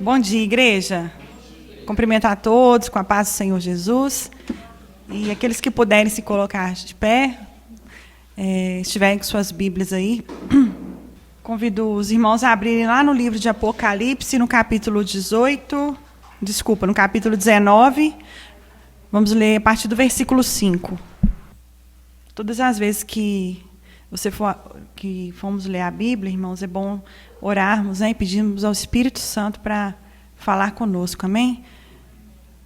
Bom dia, igreja. Cumprimentar a todos com a paz do Senhor Jesus. E aqueles que puderem se colocar de pé, estiverem com suas Bíblias aí, convido os irmãos a abrirem lá no livro de Apocalipse, no capítulo 19. Vamos ler a partir do versículo 5. Todas as vezes que fomos ler a Bíblia, irmãos, é bom orarmos, né, e pedirmos ao Espírito Santo para falar conosco, amém?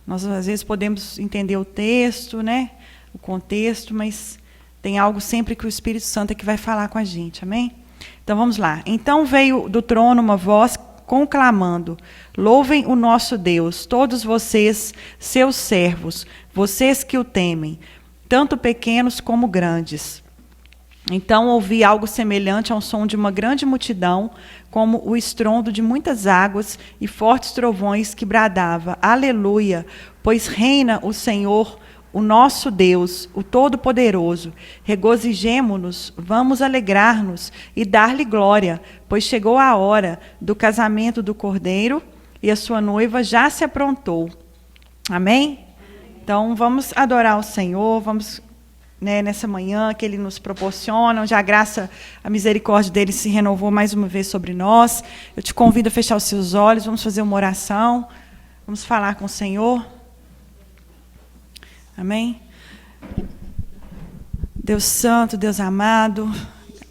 Nós, às vezes, podemos entender o texto, né, o contexto, mas tem algo sempre que o Espírito Santo é que vai falar com a gente, amém? Então, vamos lá. Então veio do trono uma voz conclamando: louvem o nosso Deus, todos vocês, seus servos, vocês que o temem, tanto pequenos como grandes. Então ouvi algo semelhante ao som de uma grande multidão, como o estrondo de muitas águas e fortes trovões que bradava: aleluia, pois reina o Senhor, o nosso Deus, o Todo-Poderoso. Regozijemo-nos, vamos alegrar-nos e dar-lhe glória, pois chegou a hora do casamento do Cordeiro e a sua noiva já se aprontou. Amém? Então vamos adorar o Senhor, vamos, nessa manhã que Ele nos proporciona, onde a graça, a misericórdia dEle se renovou mais uma vez sobre nós. Eu te convido a fechar os seus olhos, vamos fazer uma oração, vamos falar com o Senhor. Amém? Deus santo, Deus amado,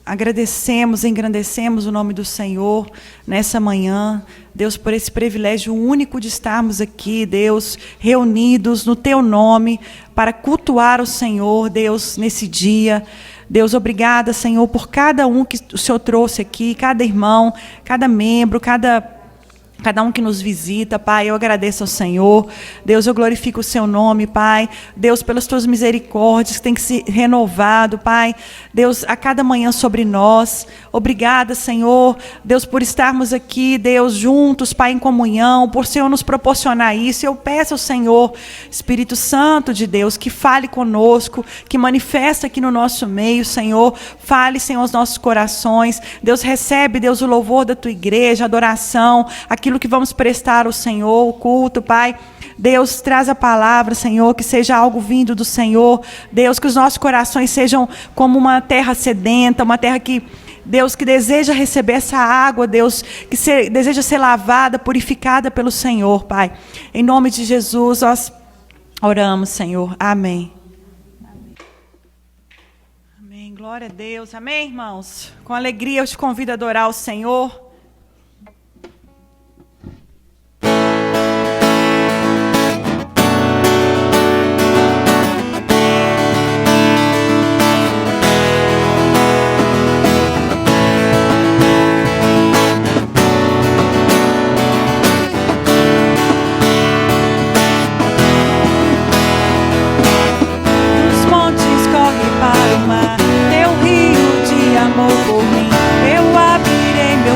agradecemos, engrandecemos o nome do Senhor nessa manhã, Deus, por esse privilégio único de estarmos aqui, Deus, reunidos no Teu nome, para cultuar o Senhor, Deus, nesse dia. Deus, obrigada, Senhor, por cada um que o Senhor trouxe aqui, cada irmão, cada membro, cada um que nos visita, Pai. Eu agradeço ao Senhor. Deus, eu glorifico o Seu nome, Pai. Deus, pelas Tuas misericórdias que tem que se renovado, Pai. Deus, a cada manhã sobre nós. Obrigada, Senhor. Deus, por estarmos aqui, Deus, juntos, Pai, em comunhão, por Senhor nos proporcionar isso. Eu peço ao Senhor, Espírito Santo de Deus, que fale conosco, que manifesta aqui no nosso meio, Senhor. Fale, Senhor, aos nossos corações. Deus, recebe, Deus, o louvor da Tua igreja, a adoração, aquilo que vamos prestar ao Senhor, o culto, Pai. Deus, traz a palavra, Senhor, que seja algo vindo do Senhor. Deus, que os nossos corações sejam como uma terra sedenta, uma terra que, Deus, que deseja receber essa água, Deus, que deseja ser lavada, purificada pelo Senhor, Pai. Em nome de Jesus, nós oramos, Senhor. Amém. Amém. Glória a Deus. Amém, irmãos? Com alegria eu te convido a adorar o Senhor.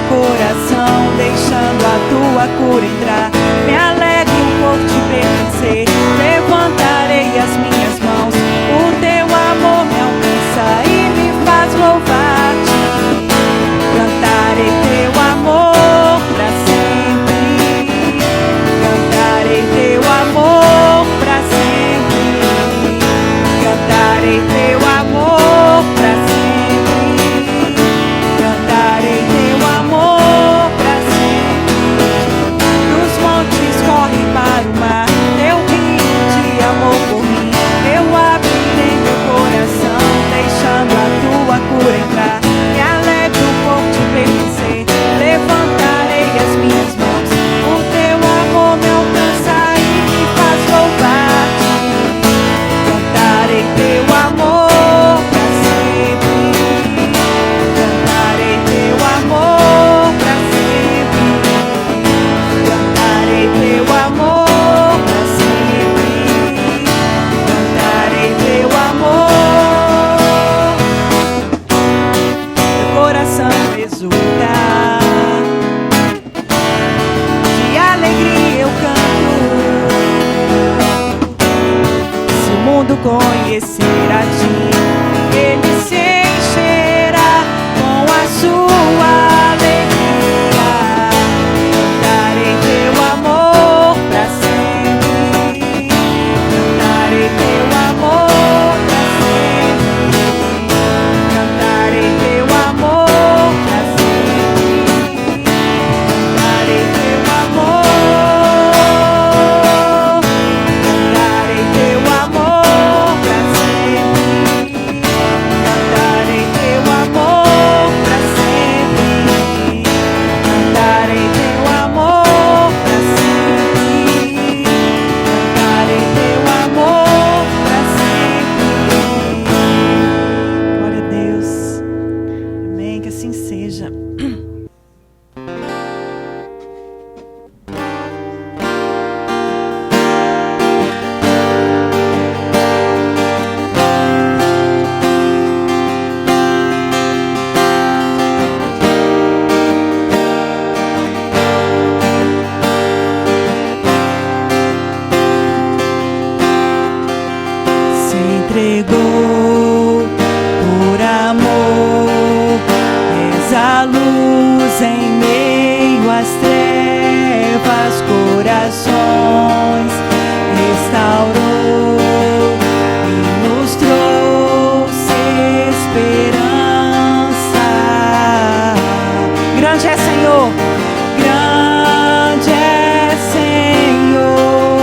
Coração, deixando a Tua cura entrar. Me alegre por Te pertencer. Levantarei as minhas mãos. O Teu amor me alcança e me faz louvar-Te. Cantarei Teu amor para sempre. Cantarei Teu amor para sempre. Cantarei Teu amor para sempre. Cantarei Teu amor para sempre. Dos montes corre para o mar, Teu rio de amor por mim. Eu abrirei meu coração, deixando a Tua cura entrar. Me alegro por Te pertencer. Levantarei as minhas mãos. O Teu amor me alcança e me faz louvar-Te. Cantarei Teu amor para sempre. Cantarei Teu amor para sempre. Cantarei Teu amor para sempre. Cantarei Teu amor. Meu coração exulta, de alegria eu canto. Se o mundo conhecer a Ti, ele se encherá com a Sua alegria. Cantarei Teu amor. entregou por amor. És a luz em meio às trevas, corações restaurou e nos trouxe esperança. Grande é Senhor, grande é Senhor.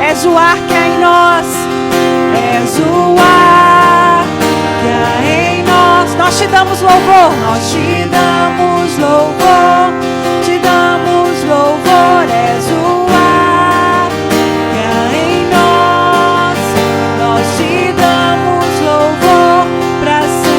És o ar que há em nós, és o ar que há em nós. Nós te damos louvor, nós te damos louvor, te damos louvor. És o ar que há em nós, nós te damos louvor para sempre.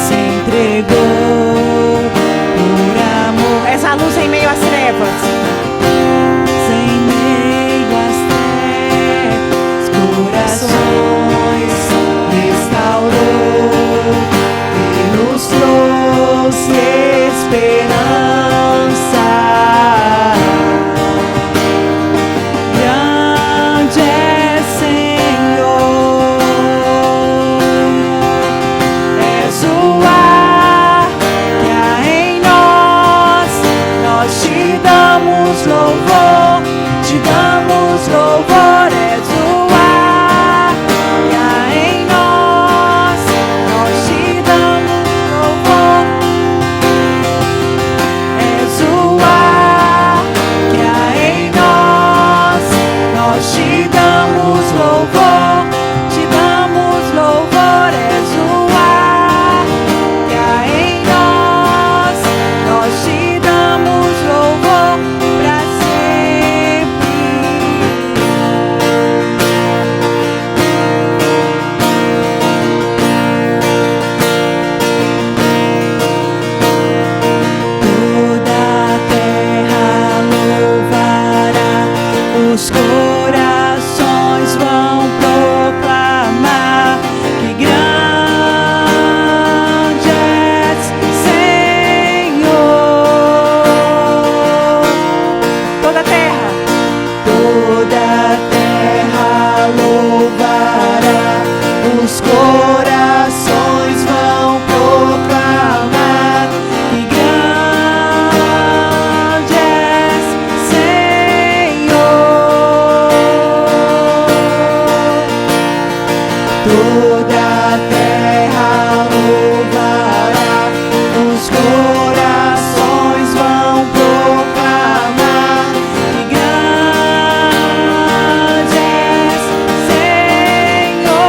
Se entregou por amor. És a luz em meio às trevas. Em meio às trevas, corações restaurou e nos trouxe esperança. Grande é Senhor, és o ar que há em nós, nós te damos louvor, te damos louvor. És o ar que há em nós, nós te damos louvor. És o ar que há em nós, nós te damos louvor, te damos louvor. És o ar que há em nós, nós te damos louvor para sempre. Toda a terra louvará, os corações vão proclamar que grande és, Senhor. Toda a terra louvará, os corações vão proclamar que grande és, Senhor. Toda a terra louvará, os corações vão proclamar que grande és, Senhor.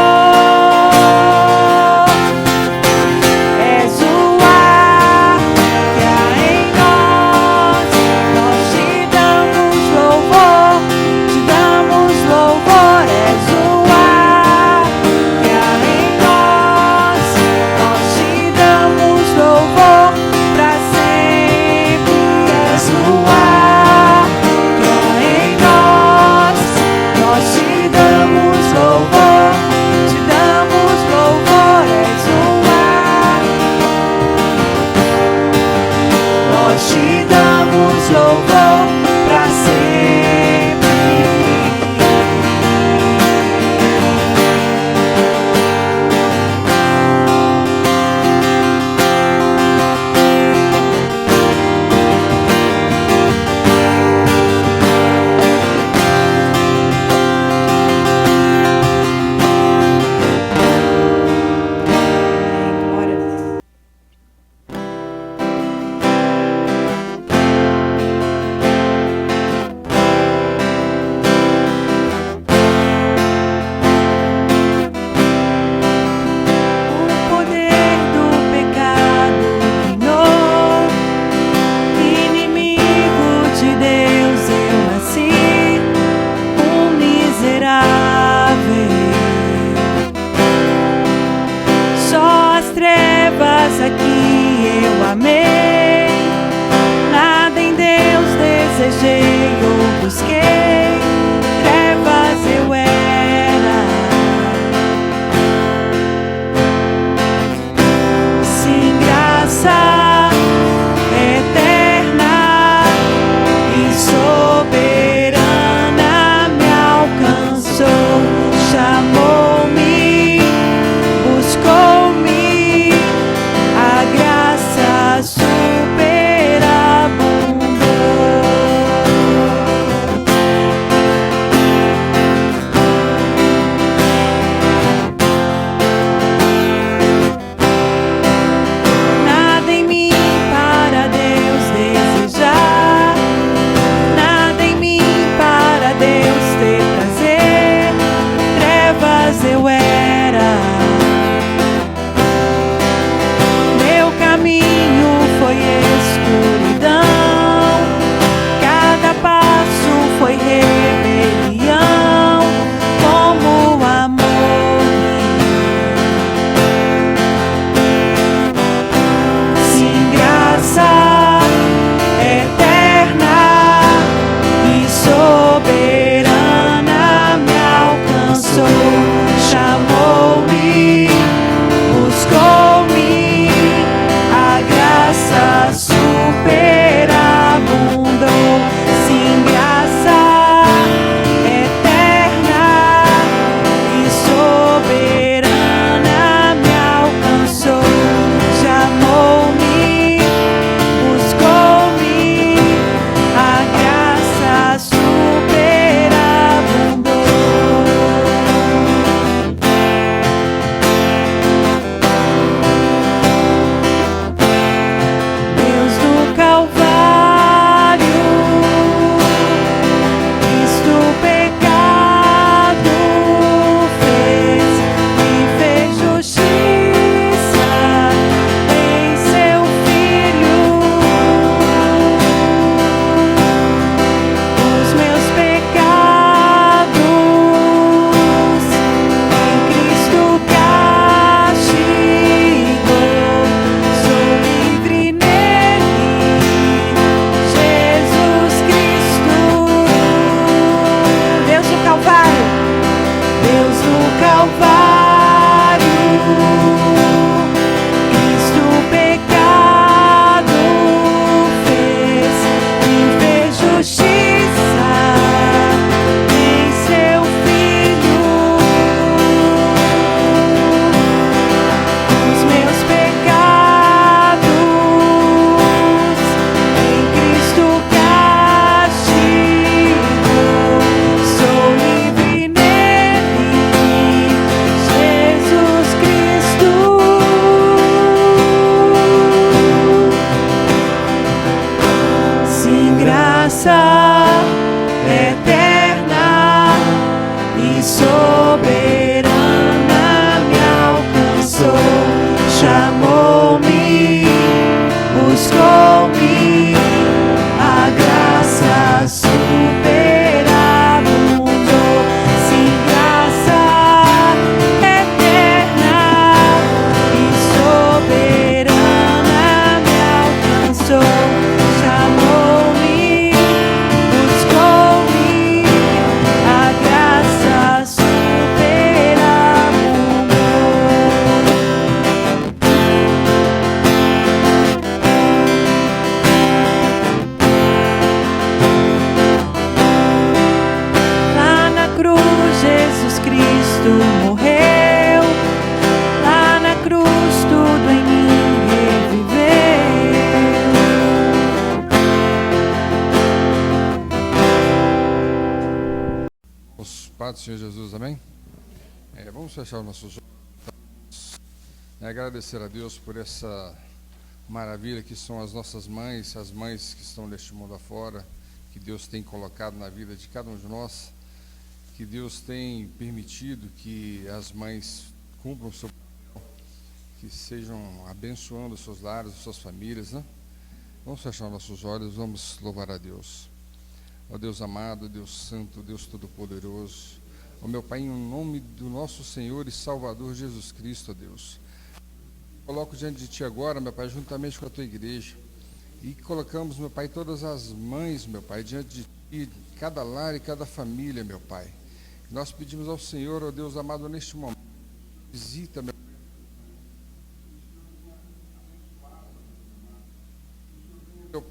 És o ar que há em nós, nós te damos louvor, te damos louvor. És o ar que há graça eterna e soberana me alcançou, chamou-me, buscou-me, a graça superabundou. Sim, graça eterna e soberana me alcançou, chamou-me, buscou-me, a graça superabundou. Lá na cruz Jesus Cristo morreu, lá na cruz tudo em mim reviveu. Paz do Senhor Jesus, amém? Vamos fechar os nossos olhos e agradecer a Deus por essa maravilha que são as nossas mães, as mães que estão neste mundo afora, que Deus tem colocado na vida de cada um de nós, que Deus tem permitido que as mães cumpram o seu papel, que sejam abençoando os seus lares, as suas famílias, né? Vamos fechar os nossos olhos, vamos louvar a Deus. Ó Deus amado, Deus santo, Deus todo-poderoso, ó meu Pai, em nome do nosso Senhor e Salvador Jesus Cristo, ó Deus, coloco diante de Ti agora, meu Pai, juntamente com a Tua igreja, e colocamos, meu Pai, todas as mães, meu Pai, diante de Ti, cada lar e cada família, meu Pai. Nós pedimos ao Senhor, ó Deus amado, neste momento, visita, meu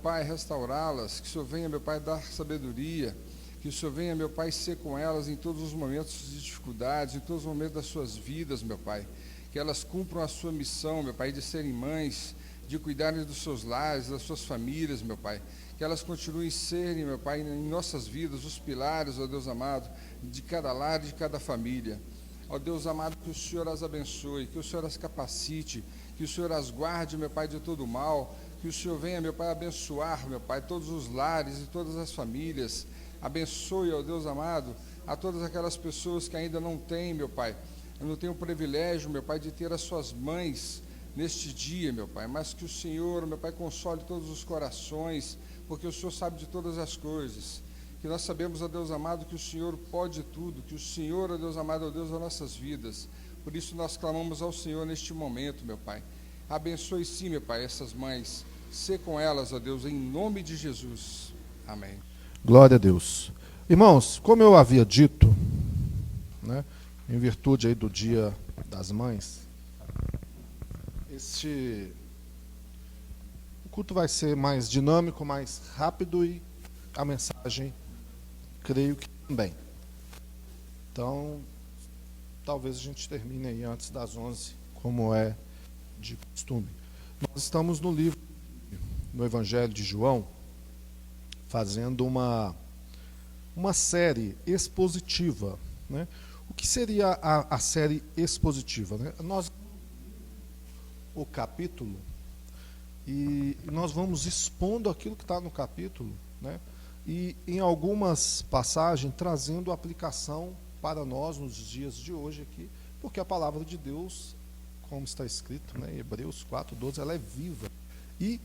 Pai, restaurá-las, que o Senhor venha, meu Pai, dar sabedoria, que o Senhor venha, meu Pai, ser com elas em todos os momentos de dificuldades, em todos os momentos das suas vidas, meu Pai, que elas cumpram a sua missão, meu Pai, de serem mães, de cuidarem dos seus lares, das suas famílias, meu Pai, que elas continuem serem, meu Pai, em nossas vidas, os pilares, ó Deus amado, de cada lar e de cada família. Ó Deus amado, que o Senhor as abençoe, que o Senhor as capacite, que o Senhor as guarde, meu Pai, de todo o mal, que o Senhor venha, meu Pai, abençoar, meu Pai, todos os lares e todas as famílias. Abençoe, ó Deus amado, a todas aquelas pessoas que ainda não têm, meu Pai, não têm o privilégio, meu Pai, de ter as suas mães neste dia, meu Pai, mas que o Senhor, meu Pai, console todos os corações, porque o Senhor sabe de todas as coisas, que nós sabemos, ó Deus amado, que o Senhor pode tudo, que o Senhor, ó Deus amado, é o Deus das nossas vidas. Por isso nós clamamos ao Senhor neste momento, meu Pai. Abençoe sim, meu Pai, essas mães. Sê com elas, ó Deus, em nome de Jesus. Amém. Glória a Deus. Irmãos, como eu havia dito, né, em virtude aí do Dia das Mães, o culto vai ser mais dinâmico, mais rápido e a mensagem, creio que também. Então, talvez a gente termine aí antes das 11, como é de costume. Nós estamos no Evangelho de João, fazendo uma série expositiva, né? O que seria a série expositiva, né? O capítulo, e nós vamos expondo aquilo que está no capítulo, né? E em algumas passagens trazendo aplicação para nós nos dias de hoje aqui, porque a palavra de Deus, como está escrito, né, em Hebreus 4:12, ela é viva e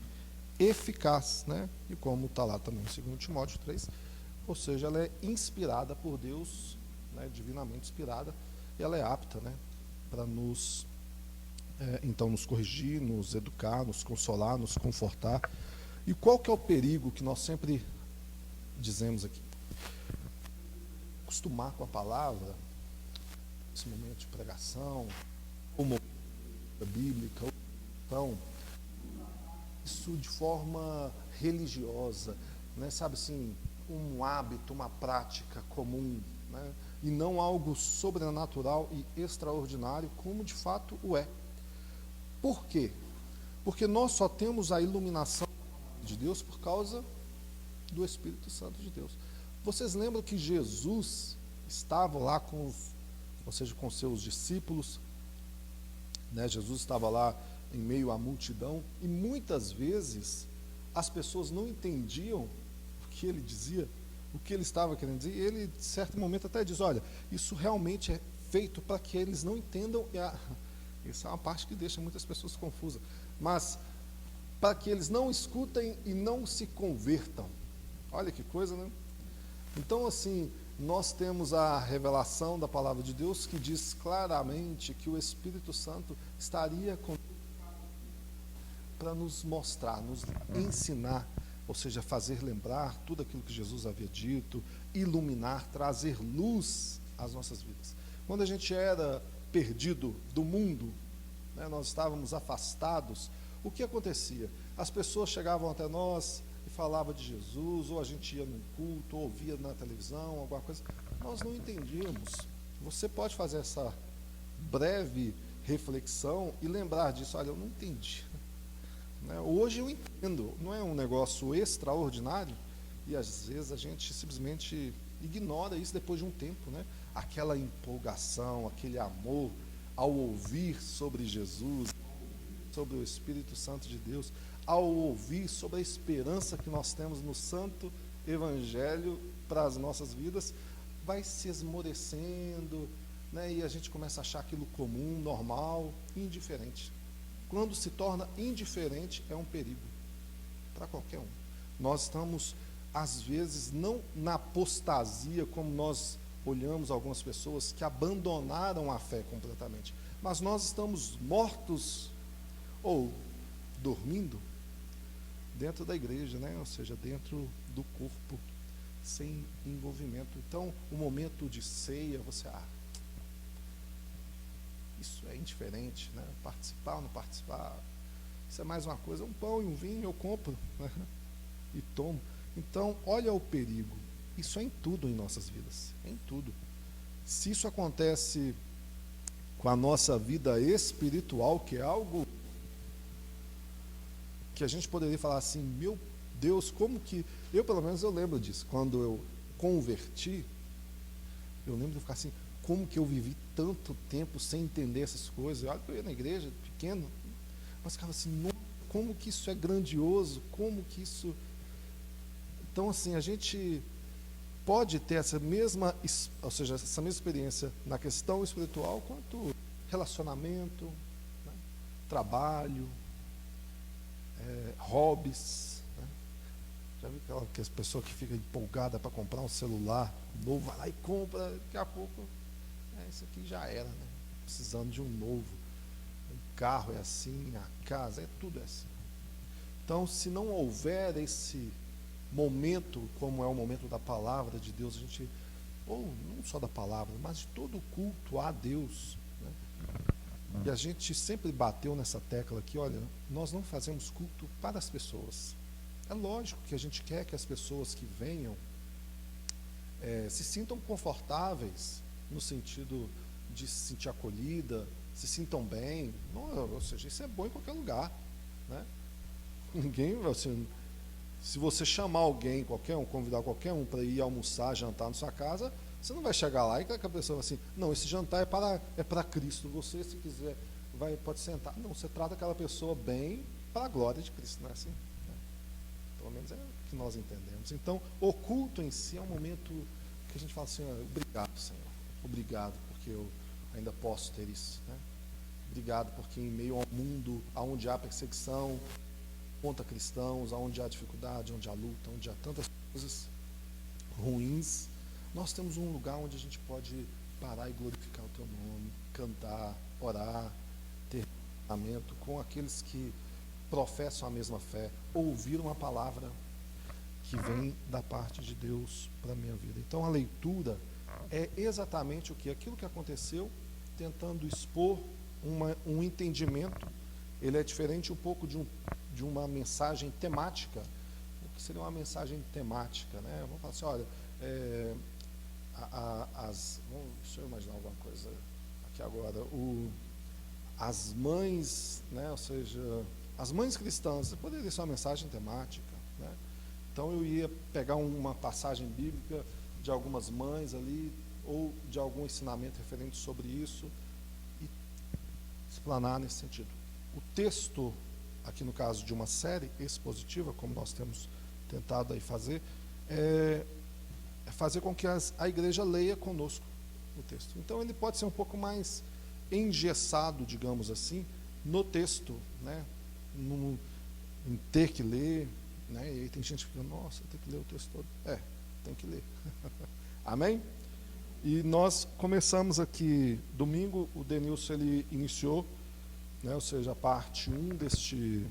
eficaz, né? E como está lá também em 2 Timóteo 3, ou seja, ela é inspirada por Deus, né, divinamente inspirada, e ela é apta, né, para nos então nos corrigir, nos educar, nos consolar, nos confortar. E qual que é o perigo que nós sempre dizemos aqui? Acostumar com a palavra, esse momento de pregação, ou momento bíblica, ou então isso de forma religiosa, né? Sabe assim, um hábito, uma prática comum, né? E não algo sobrenatural e extraordinário, como de fato o é. Por quê? Porque nós só temos a iluminação de Deus por causa do Espírito Santo de Deus. Vocês lembram que Jesus estava lá com seus discípulos, né? Jesus estava lá em meio à multidão, e muitas vezes as pessoas não entendiam o que ele dizia, o que ele estava querendo dizer. E ele, de certo momento, até diz, olha, isso realmente é feito para que eles não entendam, essa é uma parte que deixa muitas pessoas confusas, mas para que eles não escutem e não se convertam. Olha que coisa, né? Então, assim, nós temos a revelação da palavra de Deus que diz claramente que o Espírito Santo estaria para nos mostrar, nos ensinar, ou seja, fazer lembrar tudo aquilo que Jesus havia dito, iluminar, trazer luz às nossas vidas. Quando a gente era perdido do mundo, né, nós estávamos afastados, o que acontecia? As pessoas chegavam até nós e falavam de Jesus, ou a gente ia num culto, ou ouvia na televisão, alguma coisa. Nós não entendíamos. Você pode fazer essa breve reflexão e lembrar disso. Olha, eu não entendi. Né? Hoje eu entendo. Não é um negócio extraordinário? E às vezes a gente simplesmente ignora isso depois de um tempo, né? Aquela empolgação, aquele amor ao ouvir sobre Jesus, sobre o Espírito Santo de Deus, ao ouvir sobre a esperança que nós temos no Santo Evangelho para as nossas vidas, vai se esmorecendo, né? E a gente começa a achar aquilo comum, normal, indiferente. Quando se torna indiferente, é um perigo para qualquer um. Nós estamos, às vezes, não na apostasia, como nós olhamos algumas pessoas que abandonaram a fé completamente, mas nós estamos mortos ou dormindo dentro da igreja, né? Ou seja, dentro do corpo, sem envolvimento. Então, o momento de ceia, você, isso é indiferente, né? Participar ou não participar, isso é mais uma coisa, um pão e um vinho eu compro, né? E tomo. Então, olha o perigo. Isso é em tudo em nossas vidas, em tudo. Se isso acontece com a nossa vida espiritual, que é algo que a gente poderia falar assim, meu Deus, como que... pelo menos eu lembro disso, quando eu converti, eu lembro de ficar assim, como que eu vivi tanto tempo sem entender essas coisas. Olha que eu ia na igreja, pequeno, mas ficava assim, como que isso é grandioso, como que isso... Então, assim, a gente pode ter essa mesma, ou seja, essa mesma experiência na questão espiritual quanto relacionamento, né? Trabalho, hobbies, né? Já viu aquela pessoa que fica empolgada para comprar um celular novo, vai lá e compra, daqui a pouco, isso aqui já era, né? Precisando de um novo. O carro é assim, a casa, tudo é assim. Então, se não houver esse momento, como é o momento da palavra de Deus, a gente, ou não só da palavra, mas de todo o culto a Deus, né? E a gente sempre bateu nessa tecla aqui, olha, nós não fazemos culto para as pessoas. É lógico que a gente quer que as pessoas que venham se sintam confortáveis, no sentido de se sentir acolhida, se sintam bem, ou seja, isso é bom em qualquer lugar, né? Ninguém, assim, se você chamar alguém, qualquer um, convidar qualquer um para ir almoçar, jantar na sua casa, você não vai chegar lá e que a pessoa vai assim, não, esse jantar é para Cristo, você, se quiser, pode sentar. Não, você trata aquela pessoa bem para a glória de Cristo, não é assim? Né? Pelo menos é o que nós entendemos. Então, o culto em si é um momento que a gente fala assim, obrigado, Senhor, obrigado, porque eu ainda posso ter isso, né? Obrigado, porque em meio ao mundo onde há perseguição contra cristãos, onde há dificuldade, onde há luta, onde há tantas coisas ruins, nós temos um lugar onde a gente pode parar e glorificar o teu nome, cantar, orar, ter relacionamento com aqueles que professam a mesma fé, ouvir uma palavra que vem da parte de Deus para a minha vida. Então a leitura é exatamente o que? Aquilo que aconteceu, tentando expor um entendimento. Ele é diferente um pouco de uma mensagem temática. O que seria uma mensagem temática, né? Vamos falar assim, olha, deixa eu imaginar alguma coisa aqui agora. As mães, né? Ou seja, as mães cristãs, poderia ser uma mensagem temática, né? Então eu ia pegar uma passagem bíblica de algumas mães ali, ou de algum ensinamento referente sobre isso, e explanar nesse sentido. O texto, aqui no caso de uma série expositiva, como nós temos tentado aí fazer, é fazer com que a igreja leia conosco o texto. Então ele pode ser um pouco mais engessado, digamos assim, no texto, né? Em ter que ler, né? E aí tem gente que fica, nossa, tem que ler o texto todo. Tem que ler. Amém? E nós começamos aqui, domingo, o Denilson ele iniciou, né? Ou seja, a parte 1 deste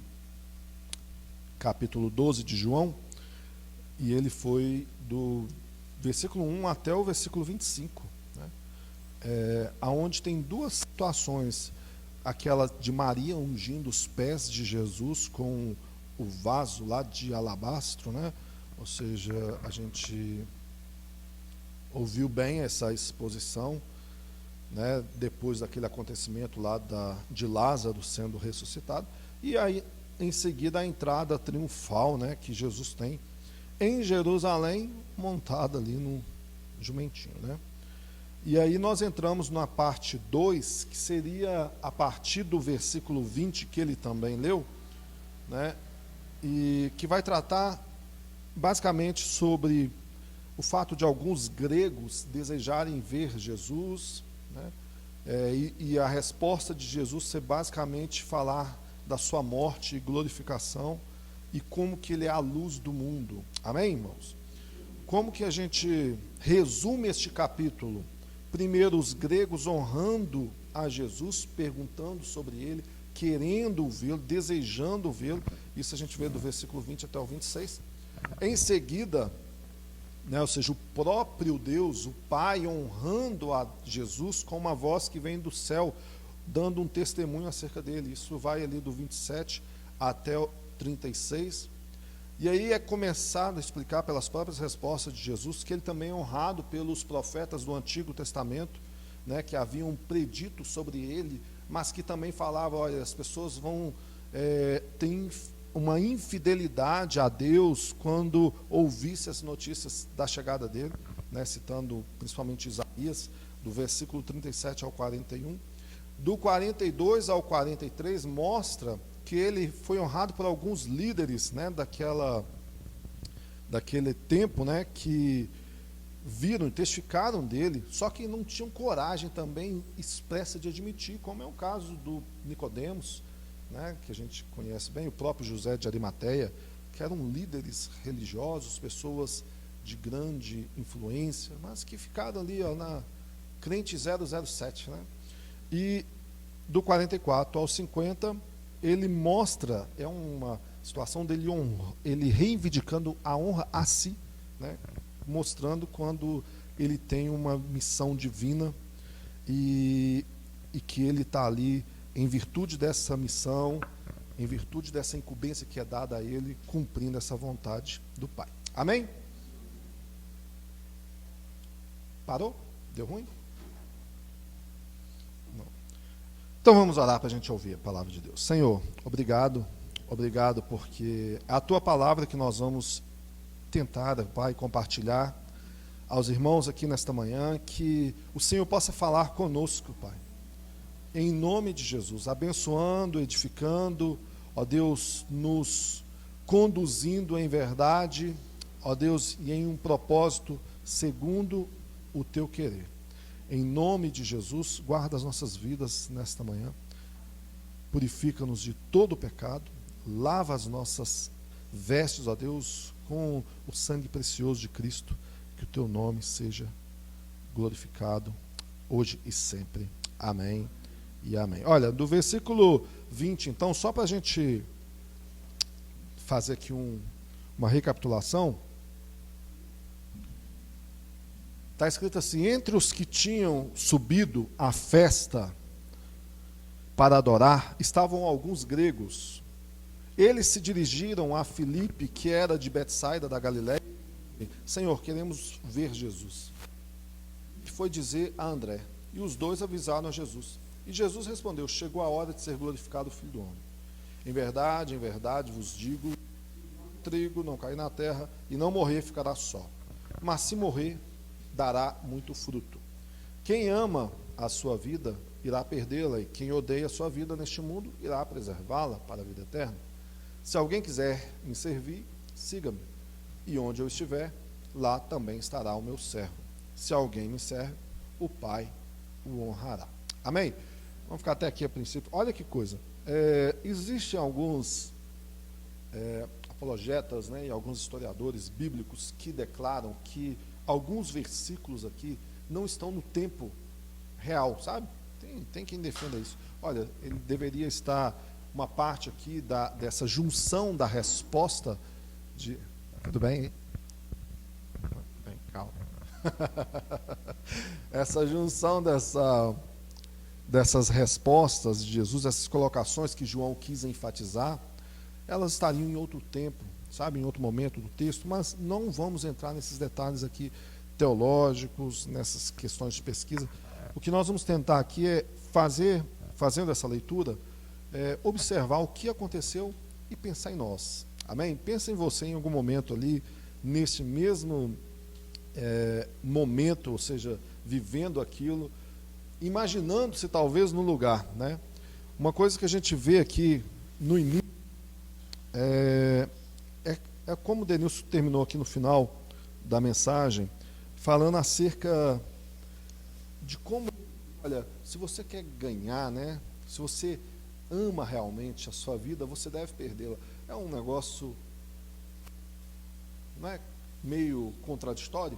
capítulo 12 de João, e ele foi do versículo 1 até o versículo 25, né? Onde tem duas situações, aquela de Maria ungindo os pés de Jesus com o vaso lá de alabastro, né? Ou seja, a gente ouviu bem essa exposição, né? Depois daquele acontecimento lá de Lázaro sendo ressuscitado, e aí em seguida a entrada triunfal, né, que Jesus tem em Jerusalém, montada ali no jumentinho, né? E aí nós entramos na parte 2, que seria a partir do versículo 20, que ele também leu, né? E que vai tratar basicamente sobre o fato de alguns gregos desejarem ver Jesus, né? E a resposta de Jesus ser basicamente falar da sua morte e glorificação, e como que ele é a luz do mundo. Amém, irmãos? Como que a gente resume este capítulo? Primeiro, os gregos honrando a Jesus, perguntando sobre ele, querendo vê-lo, desejando vê-lo. Isso a gente vê do versículo 20 até o 26. Em seguida, né, ou seja, o próprio Deus, o Pai, honrando a Jesus com uma voz que vem do céu, dando um testemunho acerca dele. Isso vai ali do 27 até o 36. E aí é começado a explicar pelas próprias respostas de Jesus que ele também é honrado pelos profetas do Antigo Testamento, né, que haviam predito sobre ele, mas que também falavam, olha, as pessoas vão ter uma infidelidade a Deus quando ouvisse as notícias da chegada dele, né, citando principalmente Isaías, do versículo 37 ao 41. Do 42 ao 43 mostra que ele foi honrado por alguns líderes, né, daquele tempo, né, que viram e testificaram dele, só que não tinham coragem também expressa de admitir, como é o caso do Nicodemos, né, que a gente conhece bem, o próprio José de Arimateia, que eram líderes religiosos, pessoas de grande influência, mas que ficaram ali, ó, na crente 007, né? E do 44 ao 50, ele mostra, é uma situação dele ele reivindicando a honra a si, né? Mostrando quando ele tem uma missão divina e que ele está ali em virtude dessa missão, em virtude dessa incumbência que é dada a ele, cumprindo essa vontade do Pai. Amém? Parou? Deu ruim? Não. Então vamos orar para a gente ouvir a palavra de Deus. Senhor, obrigado porque é a Tua palavra que nós vamos tentar, Pai, compartilhar aos irmãos aqui nesta manhã, que o Senhor possa falar conosco, Pai, em nome de Jesus, abençoando, edificando, ó Deus, nos conduzindo em verdade, ó Deus, e em um propósito segundo o Teu querer. Em nome de Jesus, guarda as nossas vidas nesta manhã, purifica-nos de todo o pecado, lava as nossas vestes, ó Deus, com o sangue precioso de Cristo, que o Teu nome seja glorificado hoje e sempre. Amém e amém. Olha, do versículo 20, então, só para a gente fazer aqui uma recapitulação, está escrito assim: entre os que tinham subido à festa para adorar, estavam alguns gregos. Eles se dirigiram a Filipe, que era de Betsaida da Galiléia. Senhor, queremos ver Jesus. Que foi dizer a André. E os dois avisaram a Jesus. E Jesus respondeu: chegou a hora de ser glorificado o Filho do Homem. Em verdade vos digo, o trigo não cai na terra e não morrer ficará só. Mas se morrer, dará muito fruto. Quem ama a sua vida, irá perdê-la. E quem odeia a sua vida neste mundo, irá preservá-la para a vida eterna. Se alguém quiser me servir, siga-me. E onde eu estiver, lá também estará o meu servo. Se alguém me serve, o Pai o honrará. Amém? Vamos ficar até aqui a princípio. Olha que coisa. Existem alguns apologetas, né, e alguns historiadores bíblicos que declaram que alguns versículos aqui não estão no tempo real, sabe? Tem quem defenda isso. Olha, ele deveria estar uma parte aqui dessa junção da resposta de... Tudo bem, hein? Bem, calma. Essa junção dessas respostas de Jesus, essas colocações que João quis enfatizar, elas estariam em outro tempo, sabe, em outro momento do texto, mas não vamos entrar nesses detalhes aqui teológicos, nessas questões de pesquisa. O que nós vamos tentar aqui é fazendo essa leitura, observar o que aconteceu e pensar em nós. Amém? Pensa em você em algum momento ali, nesse mesmo momento, ou seja, vivendo aquilo, imaginando-se talvez no lugar, né? Uma coisa que a gente vê aqui no início é como o Denilson terminou aqui no final da mensagem, falando acerca de como, olha, se você quer ganhar, né? Se você ama realmente a sua vida, você deve perdê-la. É um negócio, não é, meio contraditório?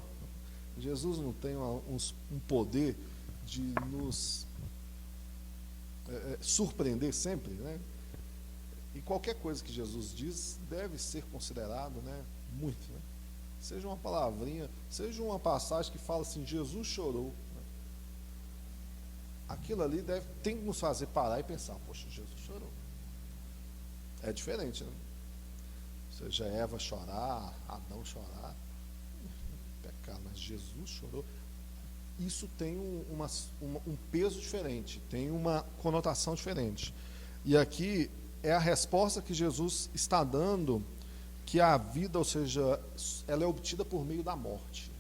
Jesus não tem um poder de nos surpreender sempre, né? E qualquer coisa que Jesus diz deve ser considerado, né, muito, né? Seja uma palavrinha, seja uma passagem que fala assim, Jesus chorou, né? Aquilo ali tem que nos fazer parar e pensar, poxa, Jesus chorou. É diferente, né? Seja Eva chorar, Adão chorar, pecado, mas Jesus chorou. Isso tem um peso diferente, tem uma conotação diferente. E aqui é a resposta que Jesus está dando, que a vida, ou seja, ela é obtida por meio da morte.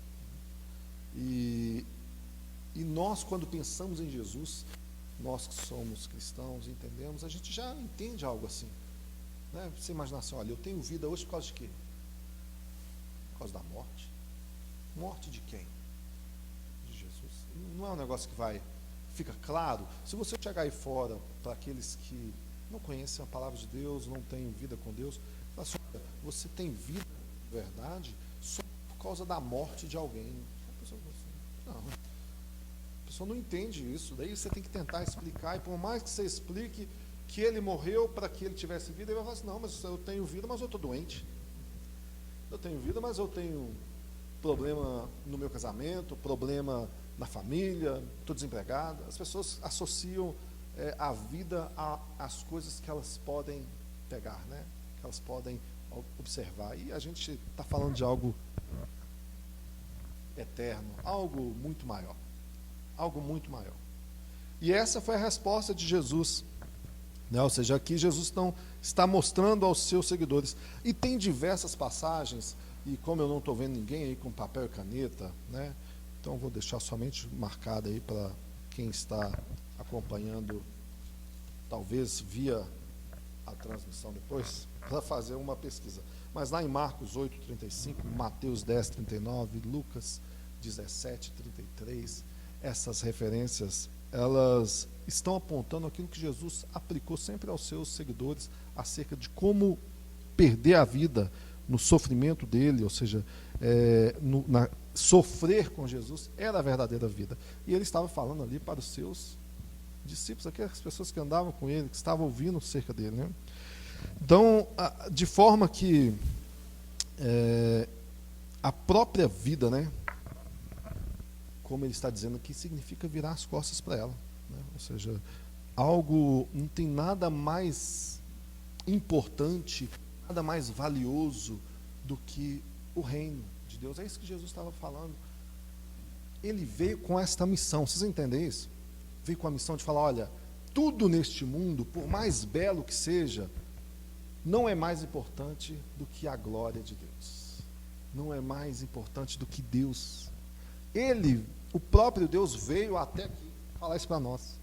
E nós, quando pensamos em Jesus, nós que somos cristãos, entendemos, a gente já entende algo assim, né? Você imagina assim, olha, eu tenho vida hoje por causa de quê? Por causa da morte. Morte de quem? De Jesus. Não é um negócio que fica claro. Se você chegar aí fora, para aqueles que não conhecem a palavra de Deus, não têm vida com Deus, fala assim, olha, você tem vida de verdade só por causa da morte de alguém. A pessoa não entende isso. Daí você tem que tentar explicar, e por mais que você explique que ele morreu para que ele tivesse vida, ele vai falar assim, não, mas eu tenho vida, mas eu estou doente. Eu tenho vida, mas eu tenho problema no meu casamento, problema na família, estou desempregado. As pessoas associam a vida às coisas que elas podem pegar, né? Que elas podem observar. E a gente está falando de algo eterno, algo muito maior. Algo muito maior. E essa foi a resposta de Jesus, né? Ou seja, aqui Jesus está mostrando aos seus seguidores. E tem diversas passagens, e como eu não estou vendo ninguém aí com papel e caneta, né? Então vou deixar somente marcado aí para quem está acompanhando, talvez via a transmissão depois, para fazer uma pesquisa. Mas lá em Marcos 8:35, Mateus 10:39, Lucas 17:33, essas referências, elas estão apontando aquilo que Jesus aplicou sempre aos seus seguidores, acerca de como perder a vida no sofrimento dele, ou seja, sofrer com Jesus era a verdadeira vida. E ele estava falando ali para os seus discípulos, aquelas pessoas que andavam com ele, que estavam ouvindo cerca dele, né? Então, de forma que a própria vida, né, como ele está dizendo aqui, significa virar as costas para ela, né? Ou seja, não tem nada mais importante, nada mais valioso do que o reino de Deus. É isso que Jesus estava falando. Ele veio com esta missão, vocês entendem isso? Veio com a missão de falar, olha, tudo neste mundo, por mais belo que seja, não é mais importante do que a glória de Deus. Não é mais importante do que Deus. O próprio Deus veio até aqui falar isso para nós.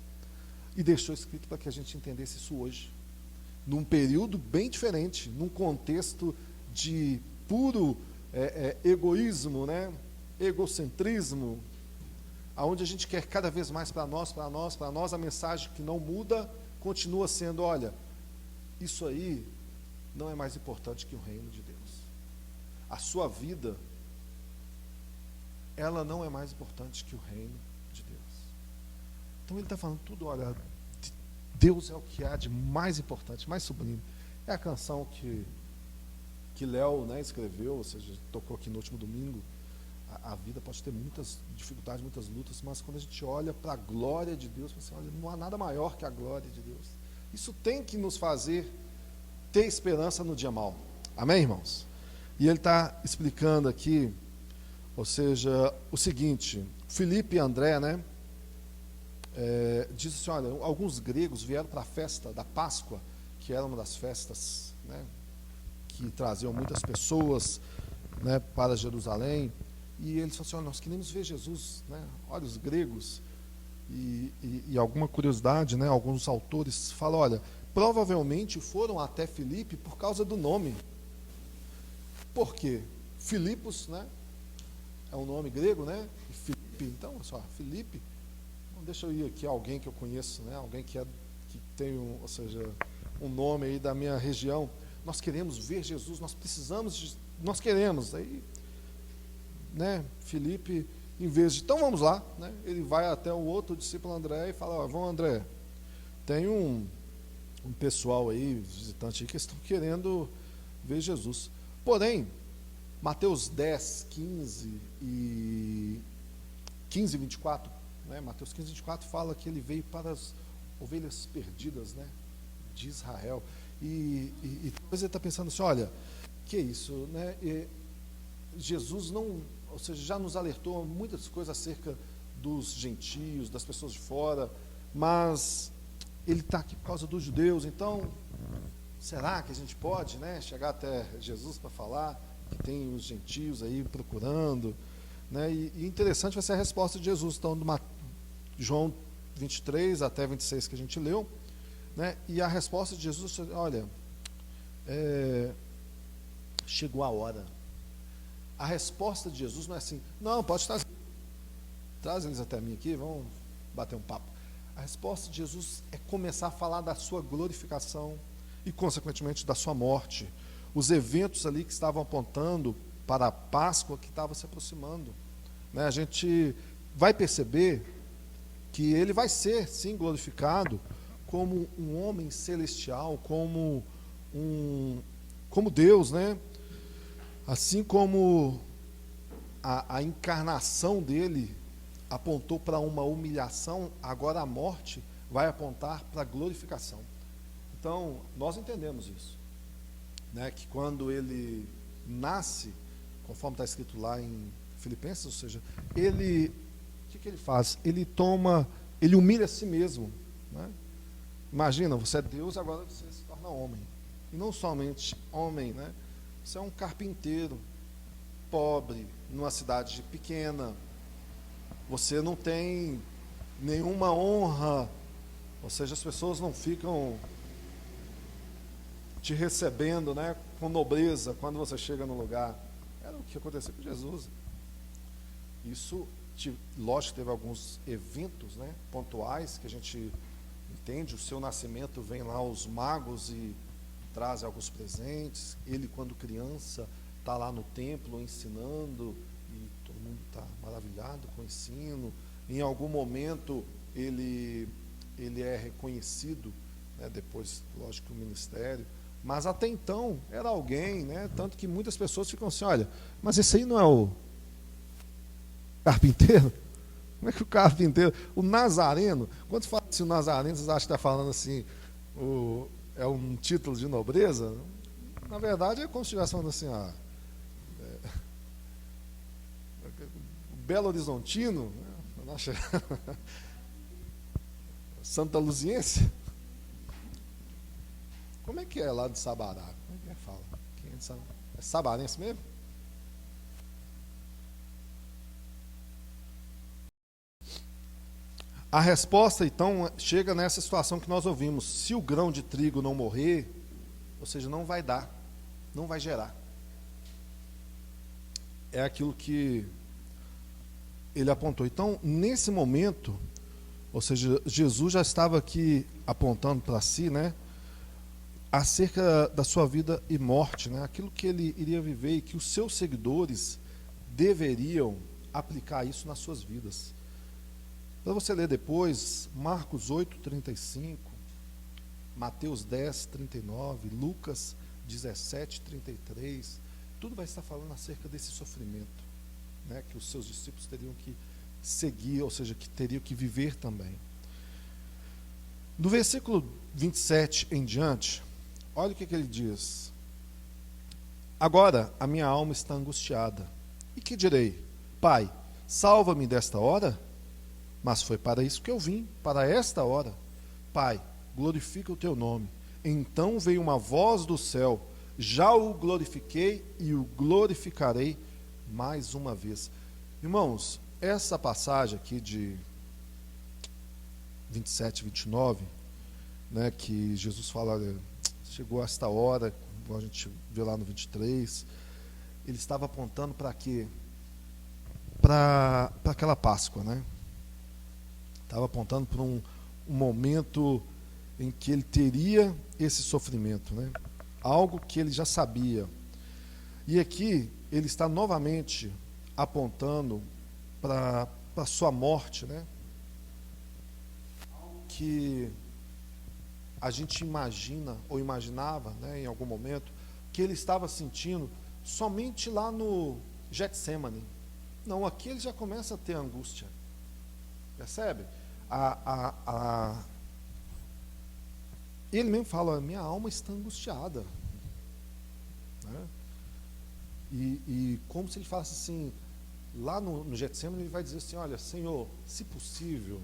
E deixou escrito para que a gente entendesse isso hoje. Num período bem diferente, num contexto de puro egoísmo, né? Egocentrismo, aonde a gente quer cada vez mais para nós, a mensagem que não muda continua sendo, olha, isso aí não é mais importante que o reino de Deus. A sua vida, ela não é mais importante que o reino de Deus. Então ele está falando tudo, olha, Deus é o que há de mais importante, mais sublime. É a canção que Léo, né, escreveu, ou seja, tocou aqui no último domingo. A vida pode ter muitas dificuldades, muitas lutas, mas quando a gente olha para a glória de Deus, você olha, não há nada maior que a glória de Deus. Isso tem que nos fazer ter esperança no dia mau. Amém, irmãos? E ele está explicando aqui, ou seja, o seguinte, Filipe e André, né, diz assim, olha, alguns gregos vieram para a festa da Páscoa, que era uma das festas, né, que traziam muitas pessoas, né, para Jerusalém, e eles falaram assim, olha, nós queremos ver Jesus, né, olha os gregos, e alguma curiosidade, né, alguns autores falam, olha, provavelmente foram até Filipe por causa do nome. Por quê? Filipos, né, é um nome grego, né, e Filipe, então, só, Filipe, então, deixa eu ir aqui, alguém que eu conheço, né, alguém que tem, ou seja, um nome aí da minha região, nós queremos ver Jesus, nós queremos, aí, né, Filipe, em vez de, então vamos lá, né, ele vai até o outro discípulo André e fala, ó, vamos André, tem um pessoal aí, visitante aí, que estão querendo ver Jesus. Porém, Mateus 10, 15 e 24, né, Mateus 15, 24 fala que ele veio para as ovelhas perdidas, né, de Israel. E depois ele está pensando assim, olha, que é isso, né? Jesus não, ou seja, já nos alertou muitas coisas acerca dos gentios, das pessoas de fora, mas ele está aqui por causa dos judeus, então, será que a gente pode, né, chegar até Jesus para falar que tem os gentios aí procurando, né? E interessante vai ser a resposta de Jesus, então, de João 23 até 26 que a gente leu, né? E a resposta de Jesus, olha, chegou a hora. A resposta de Jesus não é assim, não, pode traz eles até mim aqui, vamos bater um papo. A resposta de Jesus é começar a falar da sua glorificação e, consequentemente, da sua morte. Os eventos ali que estavam apontando para a Páscoa que estava se aproximando, né? A gente vai perceber que ele vai ser, sim, glorificado como um homem celestial, como Deus, né? Assim como a encarnação dele apontou para uma humilhação, agora a morte vai apontar para a glorificação. Então, nós entendemos isso, né? Que quando ele nasce, conforme está escrito lá em Filipenses, ou seja, o que ele faz? Ele humilha a si mesmo, né? Imagina, você é Deus, agora você se torna homem. E não somente homem, né? Você é um carpinteiro, pobre, numa cidade pequena. Você não tem nenhuma honra, ou seja, as pessoas não ficam te recebendo, né, com nobreza quando você chega no lugar. Era o que aconteceu com Jesus. Isso, lógico, teve alguns eventos, né, pontuais que a gente entende. O seu nascimento, vem lá os magos e trazem alguns presentes. Ele, quando criança, está lá no templo ensinando e todo mundo está maravilhado com o ensino. Em algum momento ele é reconhecido, né, depois, lógico, o ministério, mas até então era alguém, né, tanto que muitas pessoas ficam assim, olha, mas esse aí não é o carpinteiro? Como é que o carpinteiro, o nazareno, quando fala assim o nazareno, vocês acham que está falando assim, é um título de nobreza? Na verdade é como se estivesse falando assim, Belo Horizontino, né? Santa Luziense. Como é que é lá de Sabará? Como é que fala? Quem é de Sabará? É sabarense mesmo? A resposta, então, chega nessa situação que nós ouvimos. Se o grão de trigo não morrer, ou seja, não vai dar, não vai gerar. é aquilo que ele apontou. Então, nesse momento, ou seja, Jesus já estava aqui apontando para si, né, acerca da sua vida e morte, né, aquilo que ele iria viver e que os seus seguidores deveriam aplicar isso nas suas vidas. Para você ler depois, Marcos 8:35, Mateus 10:39, Lucas 17:33, tudo vai estar falando acerca desse sofrimento, né, que os seus discípulos teriam que seguir, ou seja, que teriam que viver também. Do versículo 27 em diante, olha o que ele diz: agora a minha alma está angustiada, e que direi? Pai, salva-me desta hora? Mas foi para isso que eu vim, para esta hora. Pai, glorifica o teu nome. Então veio uma voz do céu: já o glorifiquei e o glorificarei mais uma vez. Irmãos, essa passagem aqui de 27, 29, né, que Jesus fala, olha, chegou esta hora, como a gente vê lá no 23, ele estava apontando para quê? Para aquela Páscoa, né? Estava apontando para um momento em que ele teria esse sofrimento, né? Algo que ele já sabia. E aqui ele está novamente apontando para a sua morte, né? Que a gente imagina ou imaginava, né, em algum momento, que ele estava sentindo somente lá no Getsemane. Não, aqui ele já começa a ter angústia. Percebe? Ele mesmo fala: minha alma está angustiada. Né? E como se ele falasse assim, lá no Getsemane, ele vai dizer assim: olha, Senhor, se possível,